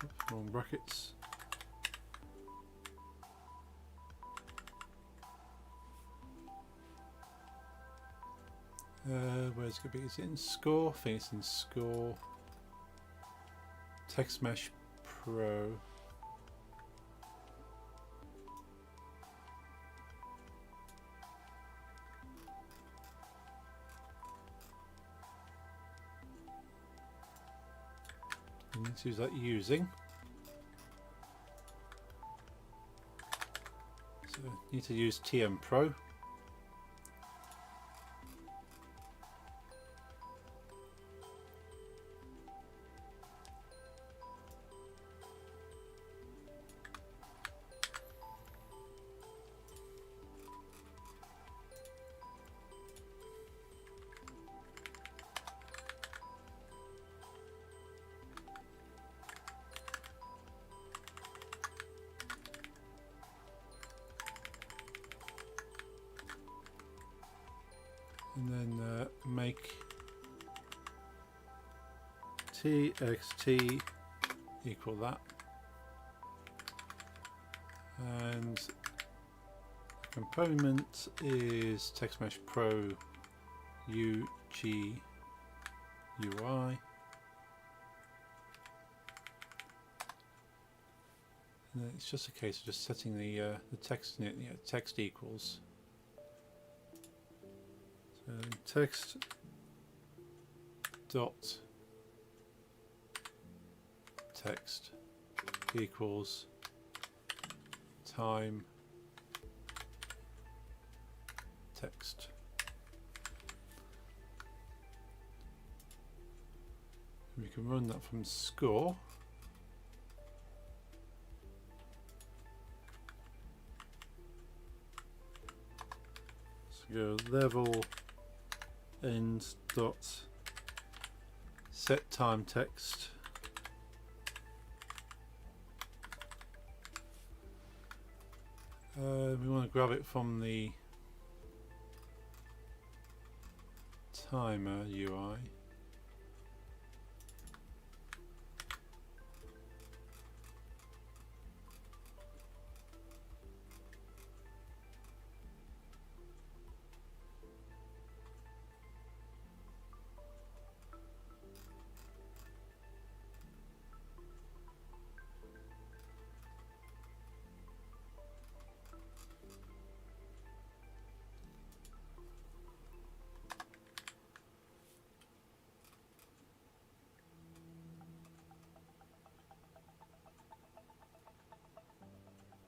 Oops, wrong brackets. Where's it going to be? Is it in score? I think it's in score. Text Mesh Pro. I need to use that using. So I need to use TM Pro. And then make txt equal that, and the component is TextMesh Pro UG UI, and then it's just a case of just setting the text in it. Yeah, text equals. Text dot text equals time text. And we can run that from score. So go level end dot set time text. We want to grab it from the timer UI.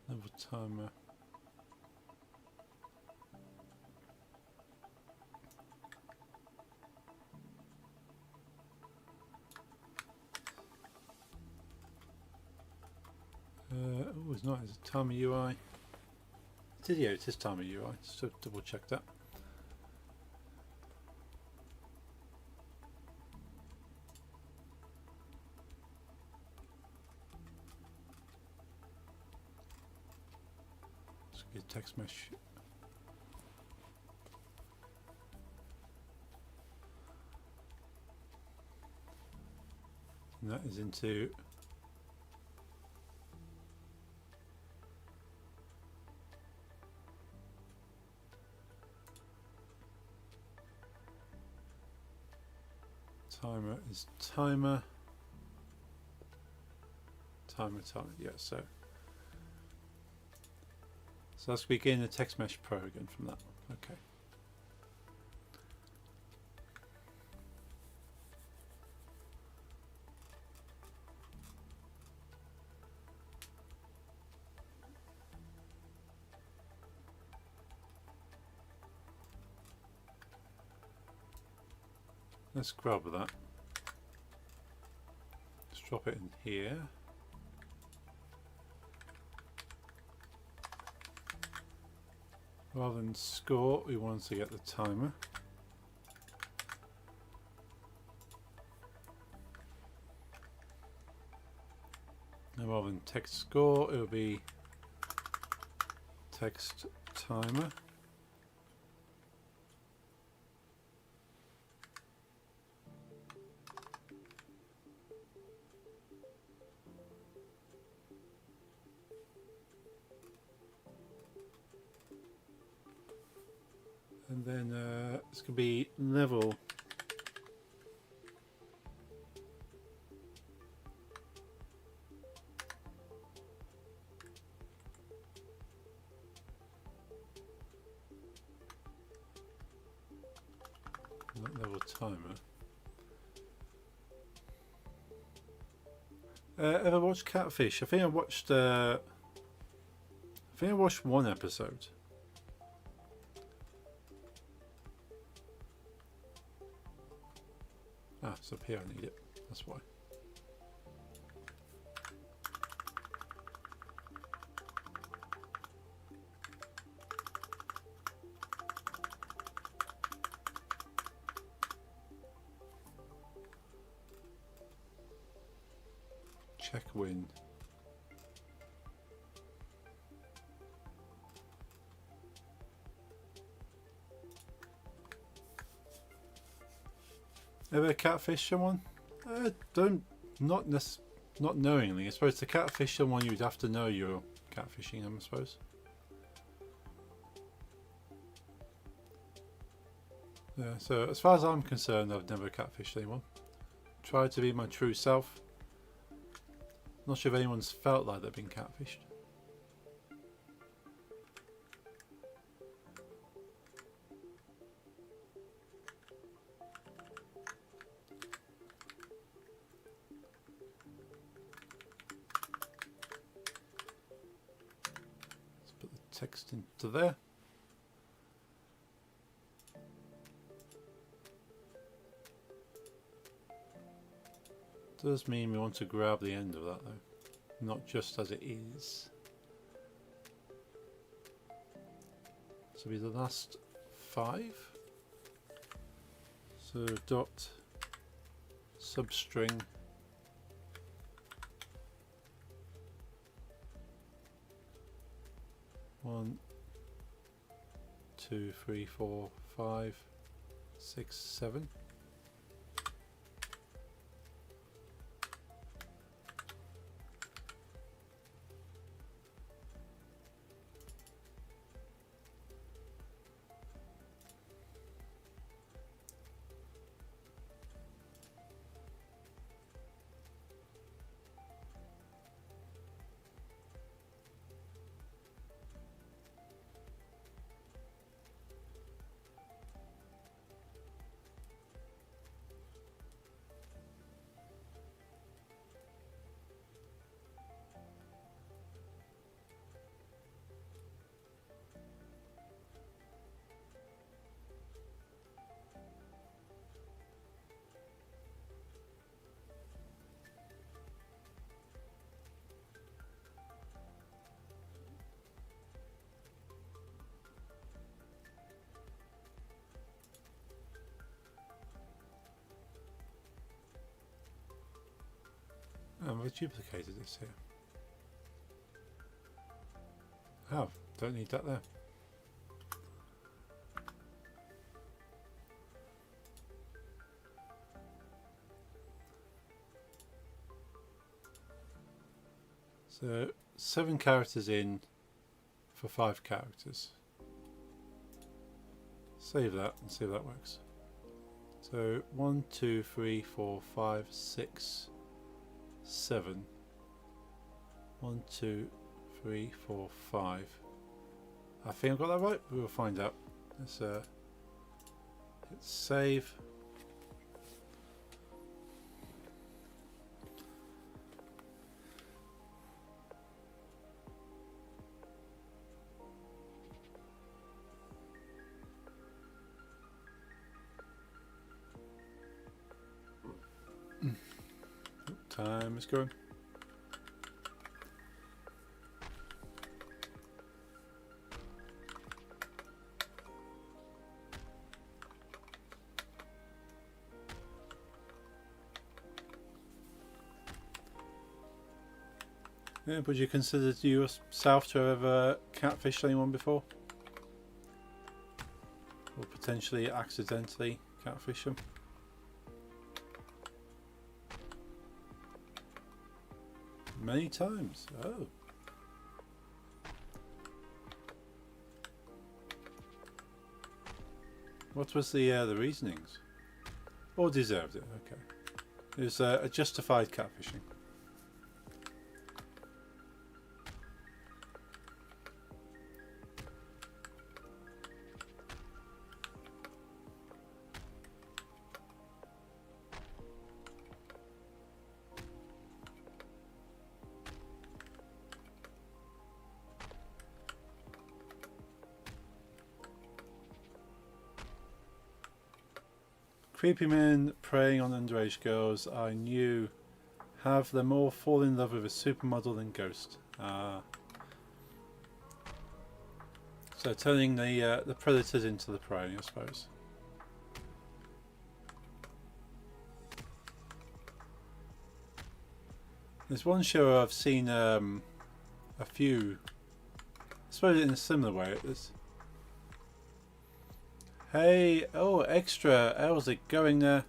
Level timer. Oh, it's not. It's a timer UI. Yeah, it is timer UI. So double check that. Let's get text mesh. And that is into Timer is timer. Timer. Yeah, so let's begin the text mesh pro again from that. Okay. Let's grab that. Let's drop it in here. Rather than score, we want to get the timer. And rather than text score, it will be text timer. And then this could be level. Not level timer. Ever watched Catfish? I think I watched one episode. Ah, it's up here, I need it. That's why. Check win. Ever catfish someone? Not knowingly. I suppose to catfish someone you'd have to know you're catfishing them, I suppose. Yeah, so as far as I'm concerned, I've never catfished anyone. Tried to be my true self. Not sure if anyone's felt like they've been catfished. Let's put the text into there. Does mean we want to grab the end of that though, not just as it is. So be the last 5. So dot substring one, 2, 3, 4, 5, 6, 7. And we've duplicated this here. Oh, don't need that there. So 7 characters in for 5 characters. Save that and see if that works. So So 1, 2, 3, 4, 5, 6, 7. 1, 2, 3, 4, 5. I think I've got that right. We'll find out. Let's hit save. Time is going. Yeah, would you consider yourself to have catfished anyone before? Or potentially accidentally catfish them? Many times. Oh. What was the reasonings? Or deserved it? Okay. It was a justified catfishing. Creepy men preying on underage girls I knew have them all fall in love with a supermodel and ghost. So turning the predators into the prey, I suppose. There's one show I've seen a few. I suppose in a similar way. Hey, oh, extra. How's it going there?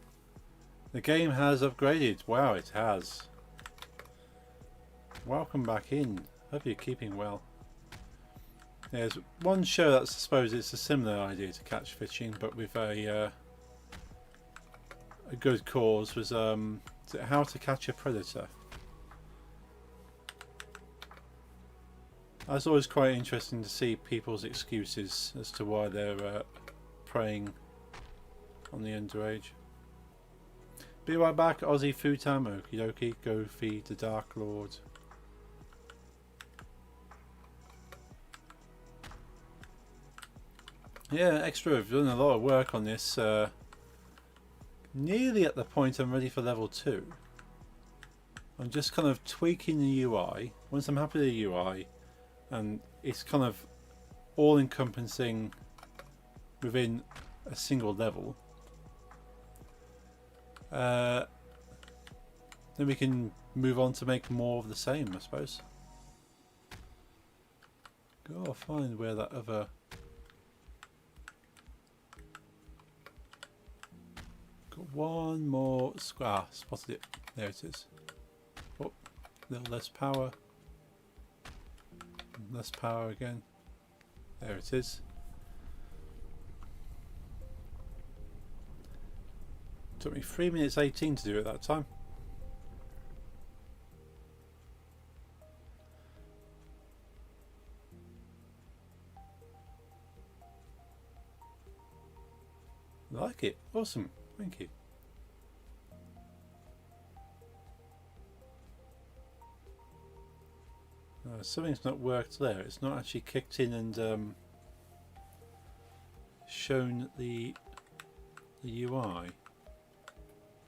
The game has upgraded. Wow, it has. Welcome back in. Hope you're keeping well. There's one show that I suppose it's a similar idea to catch fishing, but with a good cause. Was How to Catch a Predator. It's always quite interesting to see people's excuses as to why they're preying on the underage. Be right back, Aussie food time. Okie dokie, go feed the Dark Lord. Yeah, extra. I've done a lot of work on this. Nearly at the point I'm ready for level 2. I'm just kind of tweaking the UI. Once I'm happy with the UI, and it's kind of all encompassing within a single level, then we can move on to make more of the same, I suppose. Gotta find where that other... Got one more... spotted it. There it is. Oh, a little less power. Less power again. There it is. Took me 3 minutes 18 to do it that time. I like it. Awesome. Thank you. Something's not worked there. It's not actually kicked in and shown the UI.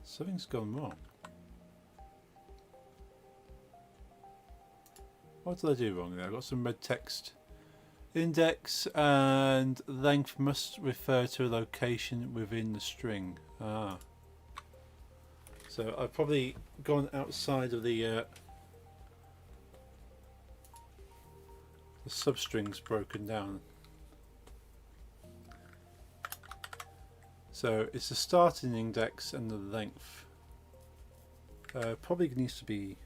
Something's gone wrong. What did I do wrong there? I've got some red text. Index and length must refer to a location within the string. So I've probably gone outside of the substring's broken down. So it's the starting index and the length. Probably needs to be...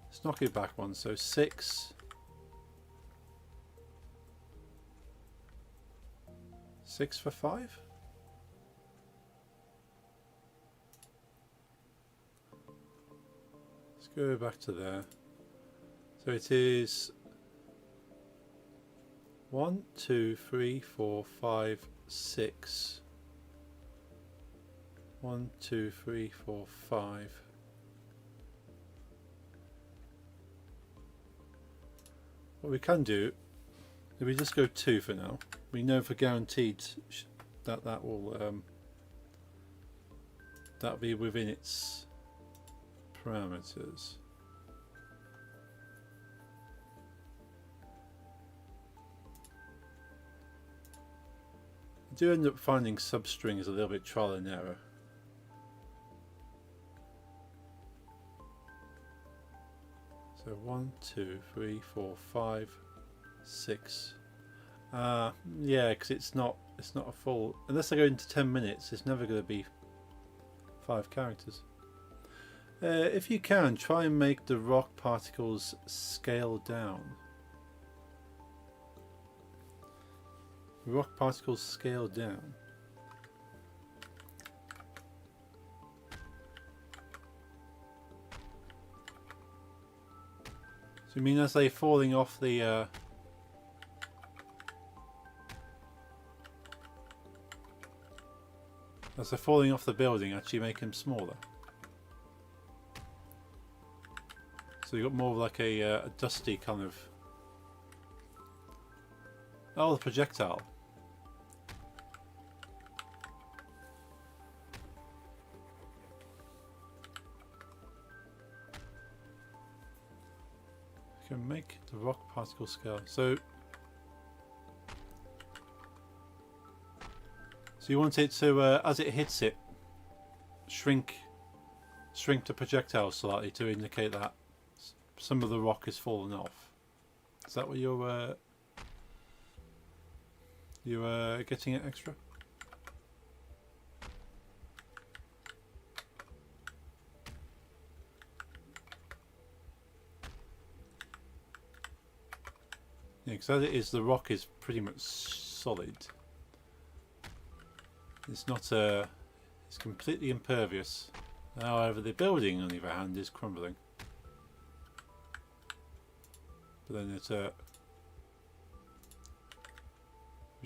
Let's knock it back one. So 6. 6 for 5? go back to there. So it is 1, 2, 3, 4, 5, 6. 1, 2, 3, 4, 5. What we can do, if we just go 2 for now, we know for guaranteed that that will that'll be within its parameters. I do end up finding substrings a little bit trial and error. So 1, 2, 3, 4, 5, 6. Yeah, because it's not a full. Unless I go into 10 minutes, it's never going to be 5 characters. If you can, try and make the rock particles scale down. Rock particles scale down. So you mean as they're falling off the as they're falling off the building, actually make them smaller? So you've got more of like a dusty kind of. Oh, the projectile. You can make the rock particle scale. So you want it to, as it hits it, shrink the projectile slightly to indicate that some of the rock has fallen off. Is that what you're getting it extra? Yeah, because as it is, the rock is pretty much solid. It's not it's completely impervious. However, the building, on the other hand, is crumbling. But then it's we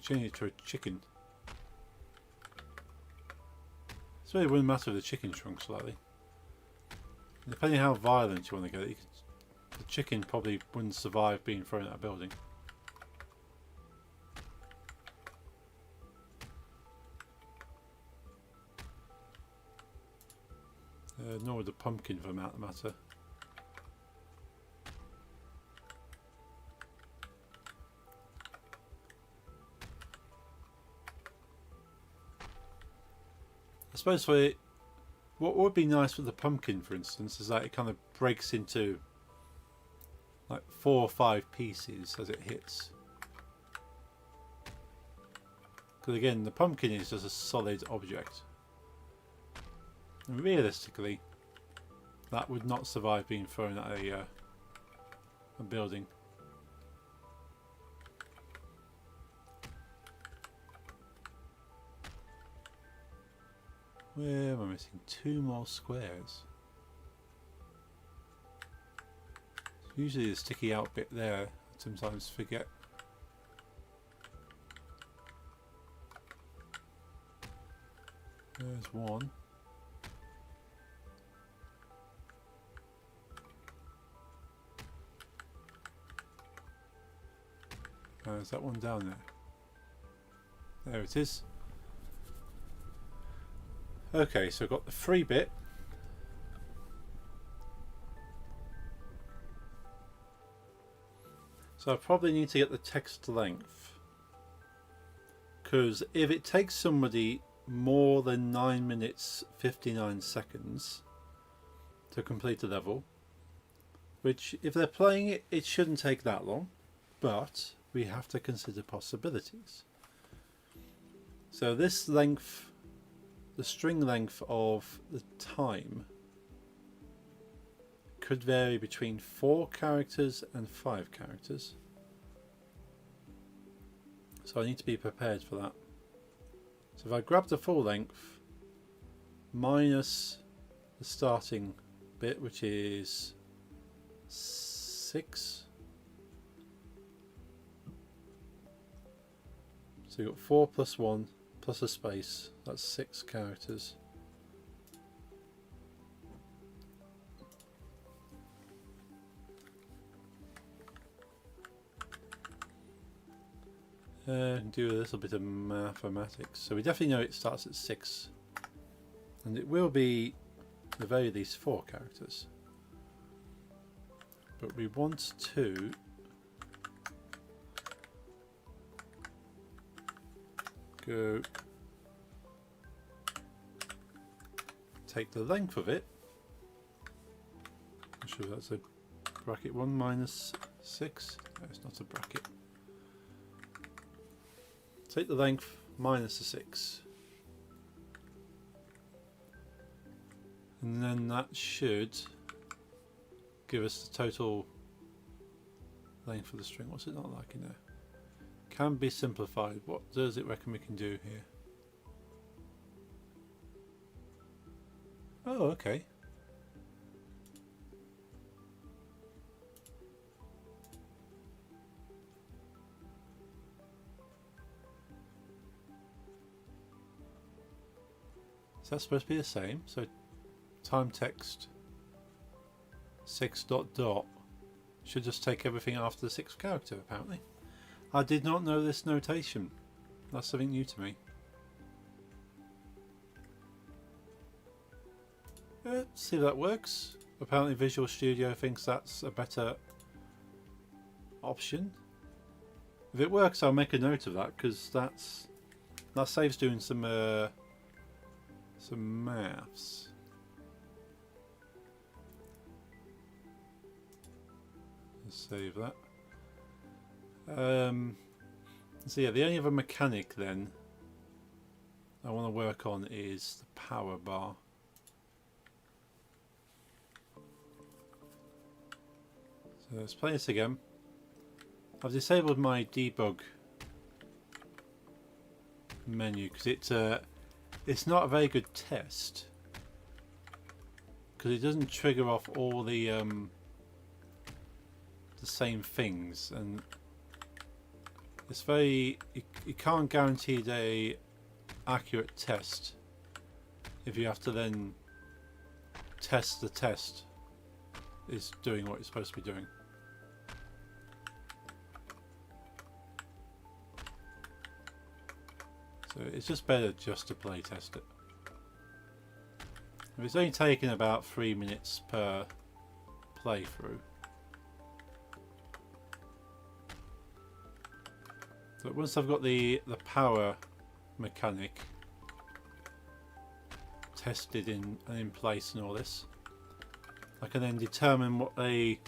change it to a chicken. It really wouldn't matter if the chicken shrunk slightly. Depending on how violent you want to get it, the chicken probably wouldn't survive being thrown at a building. Nor would the pumpkin for that matter. I suppose for it, what would be nice with the pumpkin, for instance, is that it kind of breaks into like 4 or 5 pieces as it hits. Because again, the pumpkin is just a solid object. And realistically, that would not survive being thrown at a building. Where am I missing? 2 more squares. Usually the sticky out bit there, I sometimes forget. There's 1. Is that one down there? There it is. Okay, so I've got the free bit. So I probably need to get the text length. Because if it takes somebody more than 9 minutes 59 seconds to complete a level, which if they're playing it, it shouldn't take that long, but we have to consider possibilities. So this length, the string length of the time, could vary between 4 characters and 5 characters. So I need to be prepared for that. So if I grab the full length minus the starting bit, which is 6. So you've got 4 plus 1 plus a space. That's 6 characters. Do a little bit of mathematics. So we definitely know it starts at 6. And it will be, at the very least, 4 characters. But we want to go take the length of it. I'm sure that's a bracket 1 minus 6. No, it's not a bracket. Take the length minus the 6. And then that should give us the total length of the string. What's it not like in there? Can be simplified. What does it reckon we can do here? Oh, okay. Is that supposed to be the same? So time text 6 dot dot should just take everything after the 6th character, apparently. I did not know this notation. That's something new to me. See if that works. Apparently Visual Studio thinks that's a better option. If it works, I'll make a note of that, because that saves doing some maths. Let's save that. So yeah, the only other mechanic then I want to work on is the power bar. So let's play this again. I've disabled my debug menu because it's not a very good test, because it doesn't trigger off all the same things, and it's very you can't guarantee a accurate test if you have to then test the test is doing what it's supposed to be doing. So it's just better just to play test it. If it's only taking about 3 minutes per playthrough. So once I've got the power mechanic tested in place and all this, I can then determine what a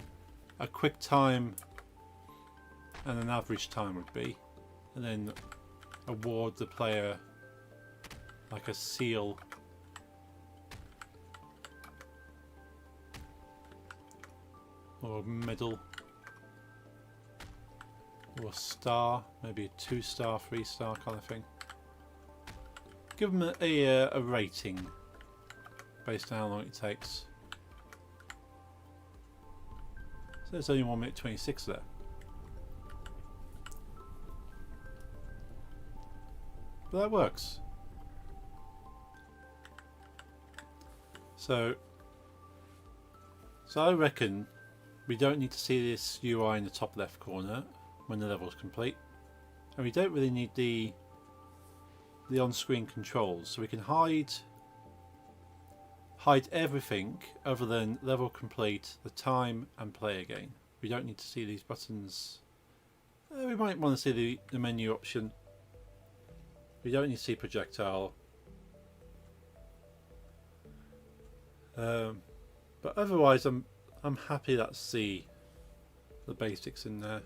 quick time and an average time would be, and then award the player like a seal or a medal or a star, maybe a 2-star, 3-star kind of thing. Give them a rating based on how long it takes. So there's only 1 minute 26 there. But that works. So I reckon we don't need to see this UI in the top left corner when the level is complete, and we don't really need the on-screen controls, so we can hide everything other than level complete, the time, and play again. We don't need to see these buttons. We might want to see the menu option. We don't need to see projectile. But otherwise I'm happy that's the basics in there.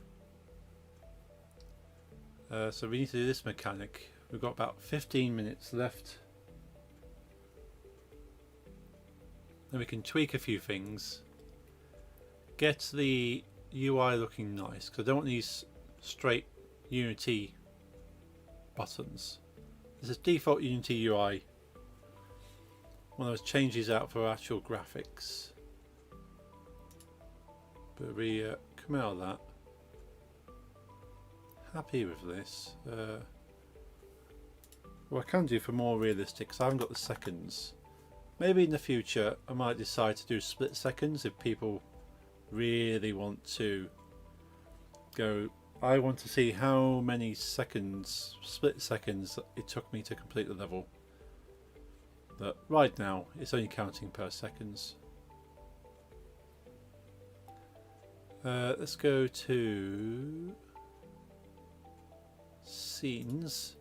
So we need to do this mechanic. We've got about 15 minutes left. Then we can tweak a few things. Get the UI looking nice, because I don't want these straight Unity buttons. This is default Unity UI. One of those changes out for actual graphics. But we come out of that. Happy with this. What I can do for more realistic, because I haven't got the seconds. Maybe in the future I might decide to do split seconds if people really want to go. I want to see how many seconds, split seconds, it took me to complete the level. But right now it's only counting per seconds. Let's go to scenes.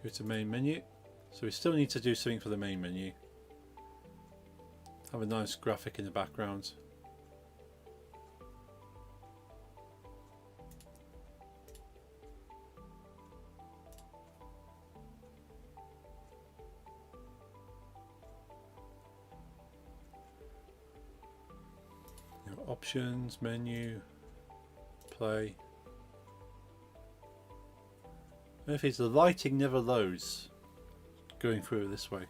Go to main menu. So we still need to do something for the main menu. Have a nice graphic in the background. Options, menu, play. If it's the lighting never loads going through this way.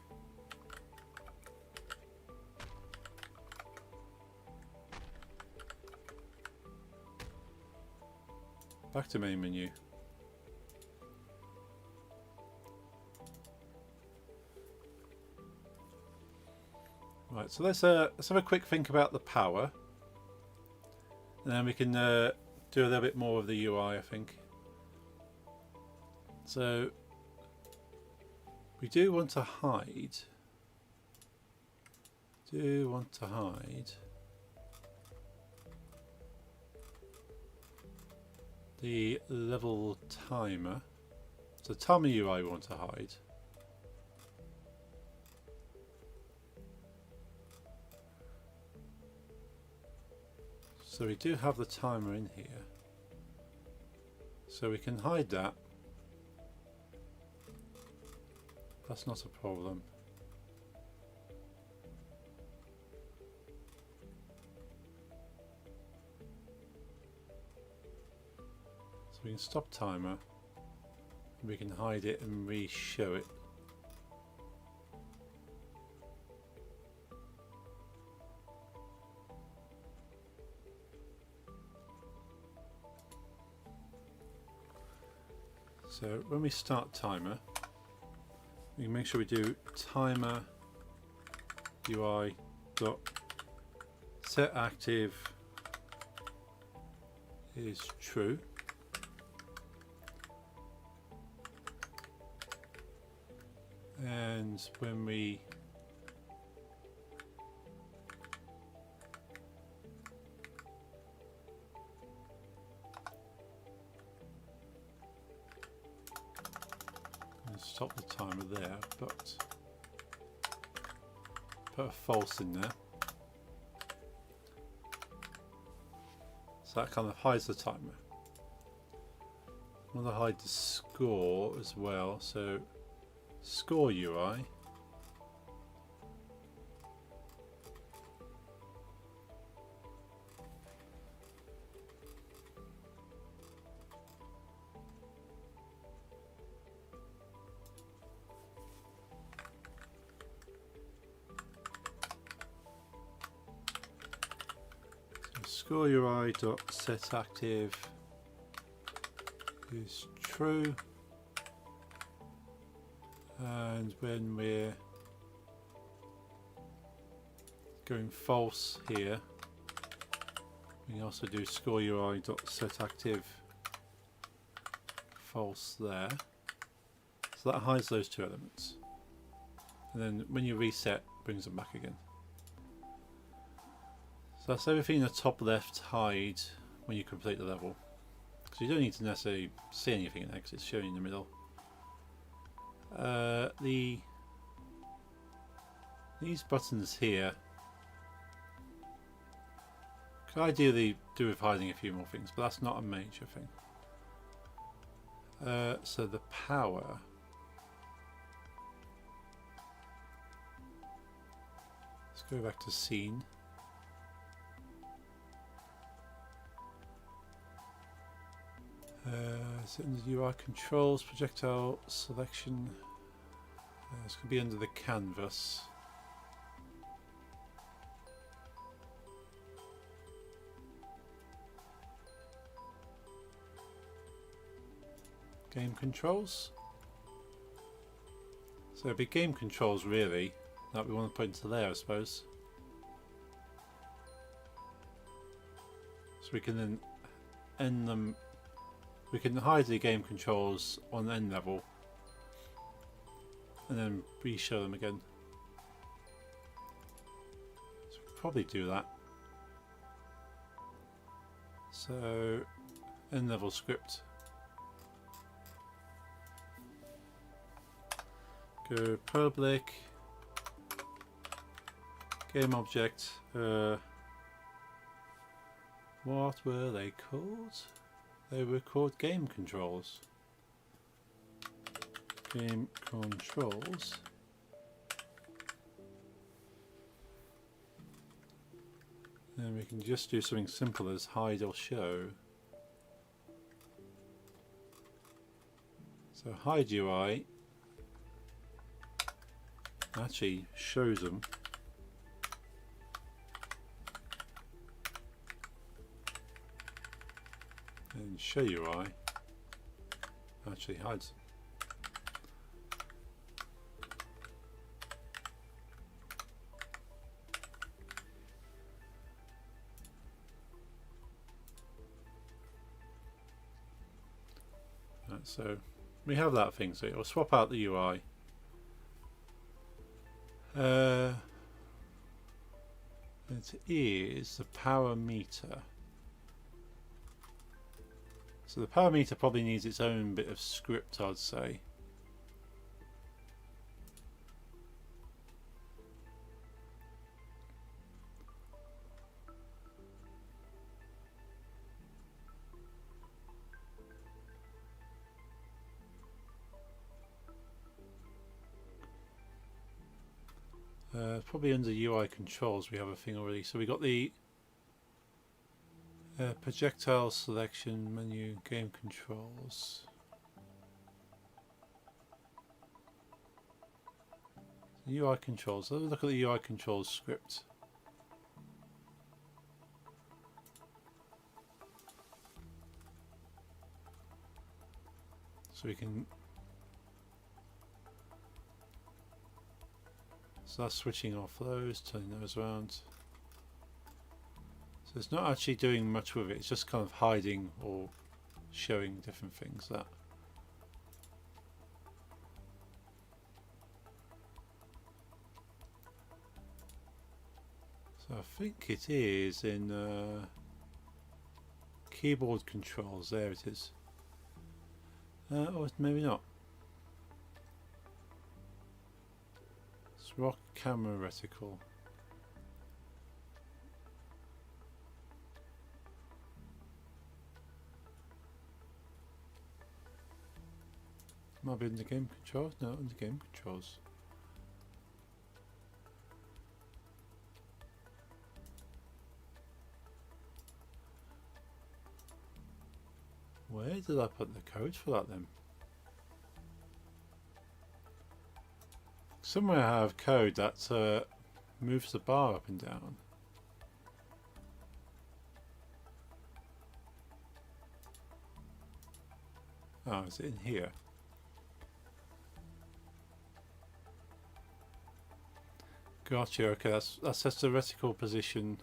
Back to main menu. Right, so let's have a quick think about the power. And then we can do a little bit more of the UI, I think. So we do want to hide. The level timer. So timer UI we want to hide. So we do have the timer in here. So we can hide that. That's not a problem. So we can stop timer. We can hide it and re-show it. So when we start timer, we can make sure we do timer UI dot set active is true. And when we stop the timer there, but put a false in there. So that kind of hides the timer. I want to hide the score as well, so score UI. Score UI dot set active is true, and when we're going false here, we can also do score UI dot set active false there. So that hides those two elements, and then when you reset, brings them back again. So that's everything in the top left hide when you complete the level, because you don't need to necessarily see anything in there because it's showing in the middle. These buttons here could ideally do with hiding a few more things, but that's not a major thing. So the power. Let's go back to scene. Is it under UI controls, projectile selection? This could be under the canvas. Game controls. So it'd be game controls really that we want to put into there, I suppose. So we can then end them. We can hide the game controls on end level and then re-show them again. So we'll probably do that. So end level script. Go public game object. What were they called? They were called game controls. Game controls. And we can just do something simple as hide or show. So hide UI actually shows them. And show UI actually hides them. Right, so we have that thing, so it'll swap out the UI. It is the power meter. So the power meter probably needs its own bit of script, I'd say. Probably under UI controls we have a thing already. So we got the projectile selection menu, game controls. UI controls. Let's look at the UI controls script. So we can. So that's switching off those, turning those around. So it's not actually doing much with it, it's just kind of hiding or showing different things. That. So I think it is in keyboard controls, there it is. Or maybe not. Rock camera reticle. Might be in the game controls. No, in the game controls. Where did I put the code for that then? Somewhere I have code that moves the bar up and down. Oh, is it in here? Gotcha, okay, that sets the reticle position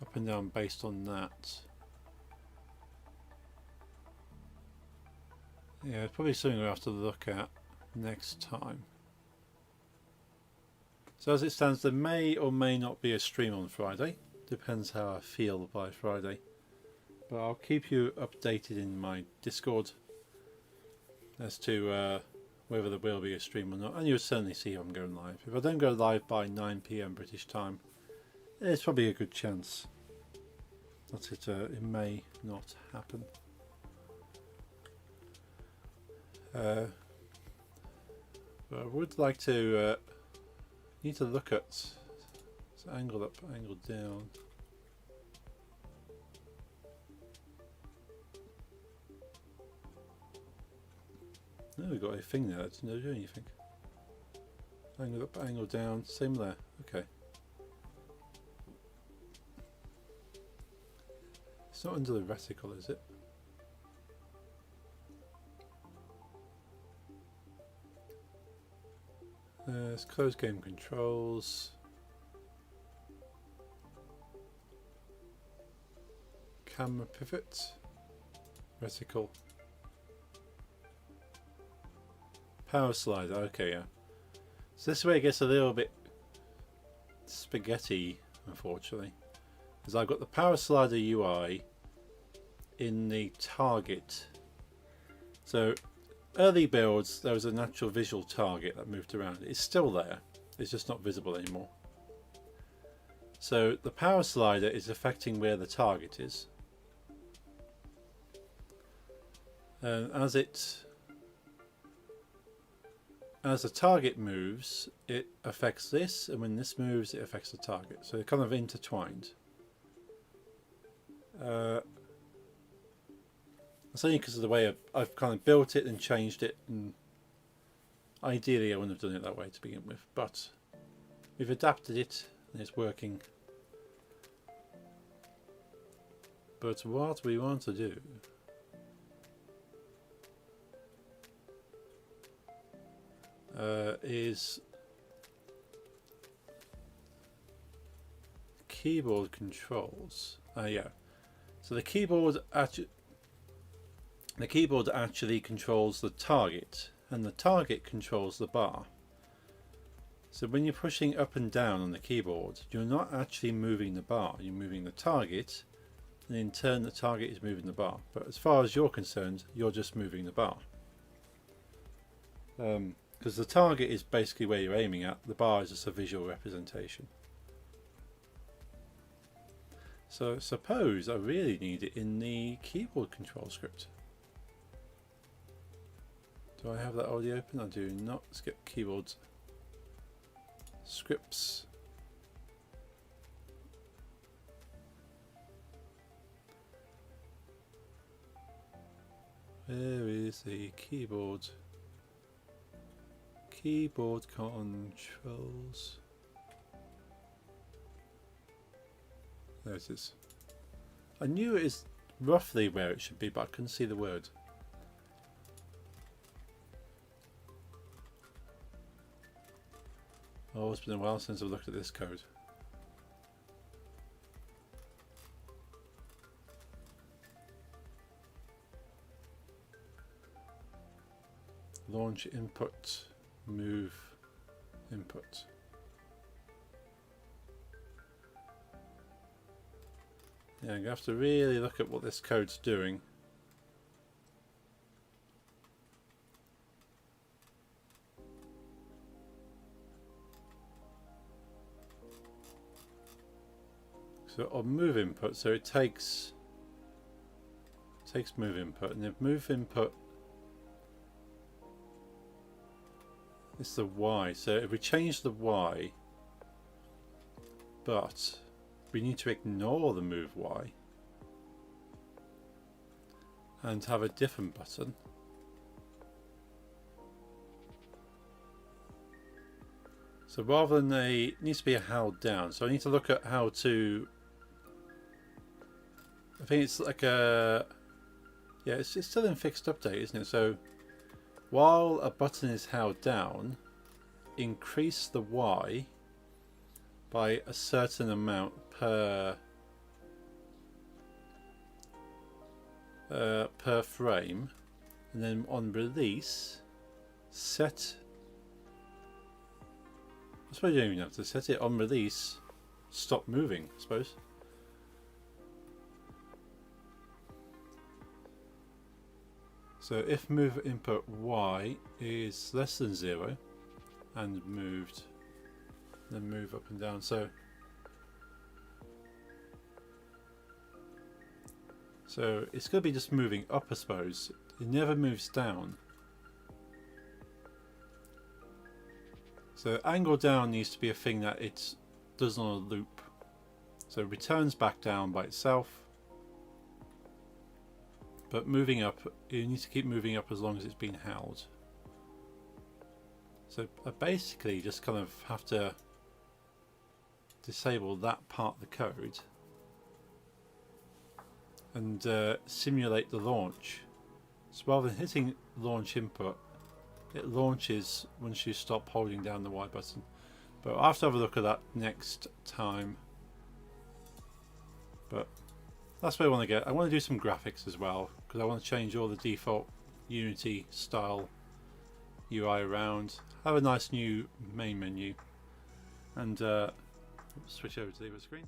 up and down based on that. Yeah, it's probably something we'll have to look at next time. So as it stands, there may or may not be a stream on Friday. Depends how I feel by Friday. But I'll keep you updated in my Discord as to whether there will be a stream or not. And you'll certainly see I'm going live. If I don't go live by 9 PM British time, it's probably a good chance that it may not happen. But I would like to need to look at so angle up, angle down. No, we've got a thing there that doesn't do anything. Angle up, angle down, same there. Okay. It's not under the reticle, is it? There's closed game controls. Camera pivot. Reticle. Power slider, okay, yeah. So this way it gets a little bit spaghetti, unfortunately. Because I've got the power slider UI in the target. So early builds, there was a natural visual target that moved around. It's still there, it's just not visible anymore. So the power slider is affecting where the target is. And as the target moves, it affects this, and when this moves, it affects the target. So they're kind of intertwined. That's only because of the way I've kind of built it and changed it, and ideally I wouldn't have done it that way to begin with, but we've adapted it and it's working. But what we want to do is keyboard controls. Yeah. So the keyboard actually controls the target, and the target controls the bar. So when you're pushing up and down on the keyboard, you're not actually moving the bar, you're moving the target, and in turn the target is moving the bar. But as far as you're concerned, you're just moving the bar. Because the target is basically where you're aiming at, the bar is just a visual representation. So suppose I really need it in the keyboard control script. Do I have that already open? I do not. Let's get keyboards. Scripts. Where is the keyboard? Keyboard controls. There it is. I knew it is roughly where it should be, but I couldn't see the word. Oh, it's been a while since I've looked at this code. Launch input, move input. Yeah, you have to really look at what this code's doing. So on move input, so it takes move input, and if move input is the Y, so if we change the Y, but we need to ignore the move Y and have a different button. So rather than it needs to be held down, so I need to look at how to, I think it's like a, yeah, it's still in fixed update, isn't it? So while a button is held down, increase the Y by a certain amount per frame, and then on release set, I suppose you don't even have to set it, on release stop moving, I suppose. So if move input Y is less than 0 and moved, then move up and down. So it's going to be just moving up, I suppose. It never moves down. So angle down needs to be a thing that it does on a loop. So it returns back down by itself. But moving up, you need to keep moving up as long as it's been held. So I basically just kind of have to disable that part of the code and simulate the launch. So rather than hitting launch input, it launches once you stop holding down the Y button. But I'll have to have a look at that next time. But that's what I want to get. I want to do some graphics as well, because I want to change all the default Unity style UI around. Have a nice new main menu. And switch over to the other screen.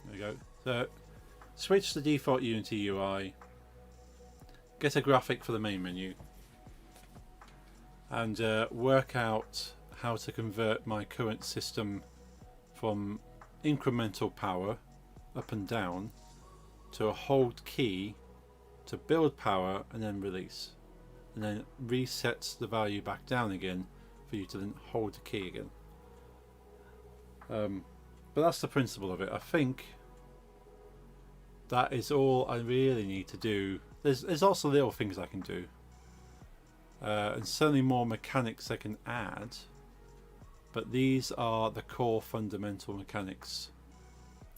There we go. So switch the default Unity UI. Get a graphic for the main menu. And work out how to convert my current system from incremental power up and down to a hold key to build power and then release, and then resets the value back down again for you to then hold the key again. But that's the principle of it. I think that is all I really need to do. There's also little things I can do, and certainly more mechanics I can add, but these are the core fundamental mechanics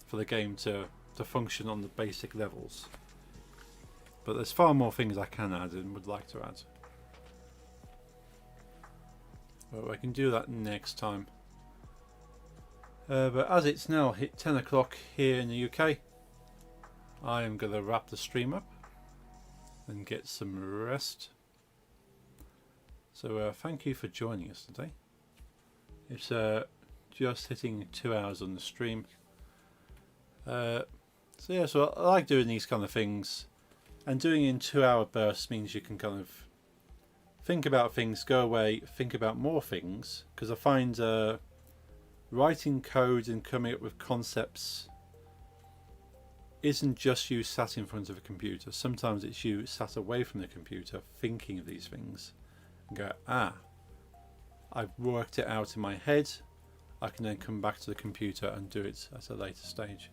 for the game to function on the basic levels. But there's far more things I can add and would like to add. But I can do that next time. But as it's now hit 10 o'clock here in the UK, I am going to wrap the stream up and get some rest. So thank you for joining us today. It's just hitting 2 hours on the stream. So yeah, so I like doing these kind of things, and doing it in 2 hour bursts means you can kind of think about things, go away, think about more things, because I find writing code and coming up with concepts isn't just you sat in front of a computer. Sometimes it's you sat away from the computer thinking of these things and go, I've worked it out in my head, I can then come back to the computer and do it at a later stage.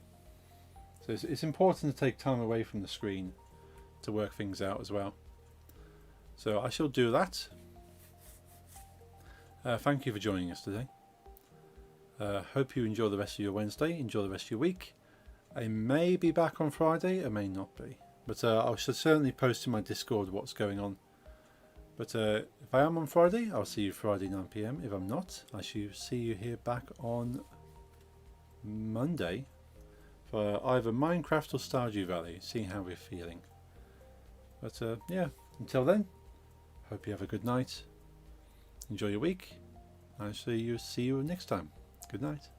So it's important to take time away from the screen to work things out as well. So I shall do that. Thank you for joining us today. Hope you enjoy the rest of your Wednesday, enjoy the rest of your week. I may be back on Friday, I may not be. But I should certainly post in my Discord what's going on. But if I am on Friday, I'll see you Friday 9 PM. If I'm not, I shall see you here back on Monday for either Minecraft or Stardew Valley, seeing how we're feeling. But yeah, until then, hope you have a good night. Enjoy your week. I'll see you next time. Good night.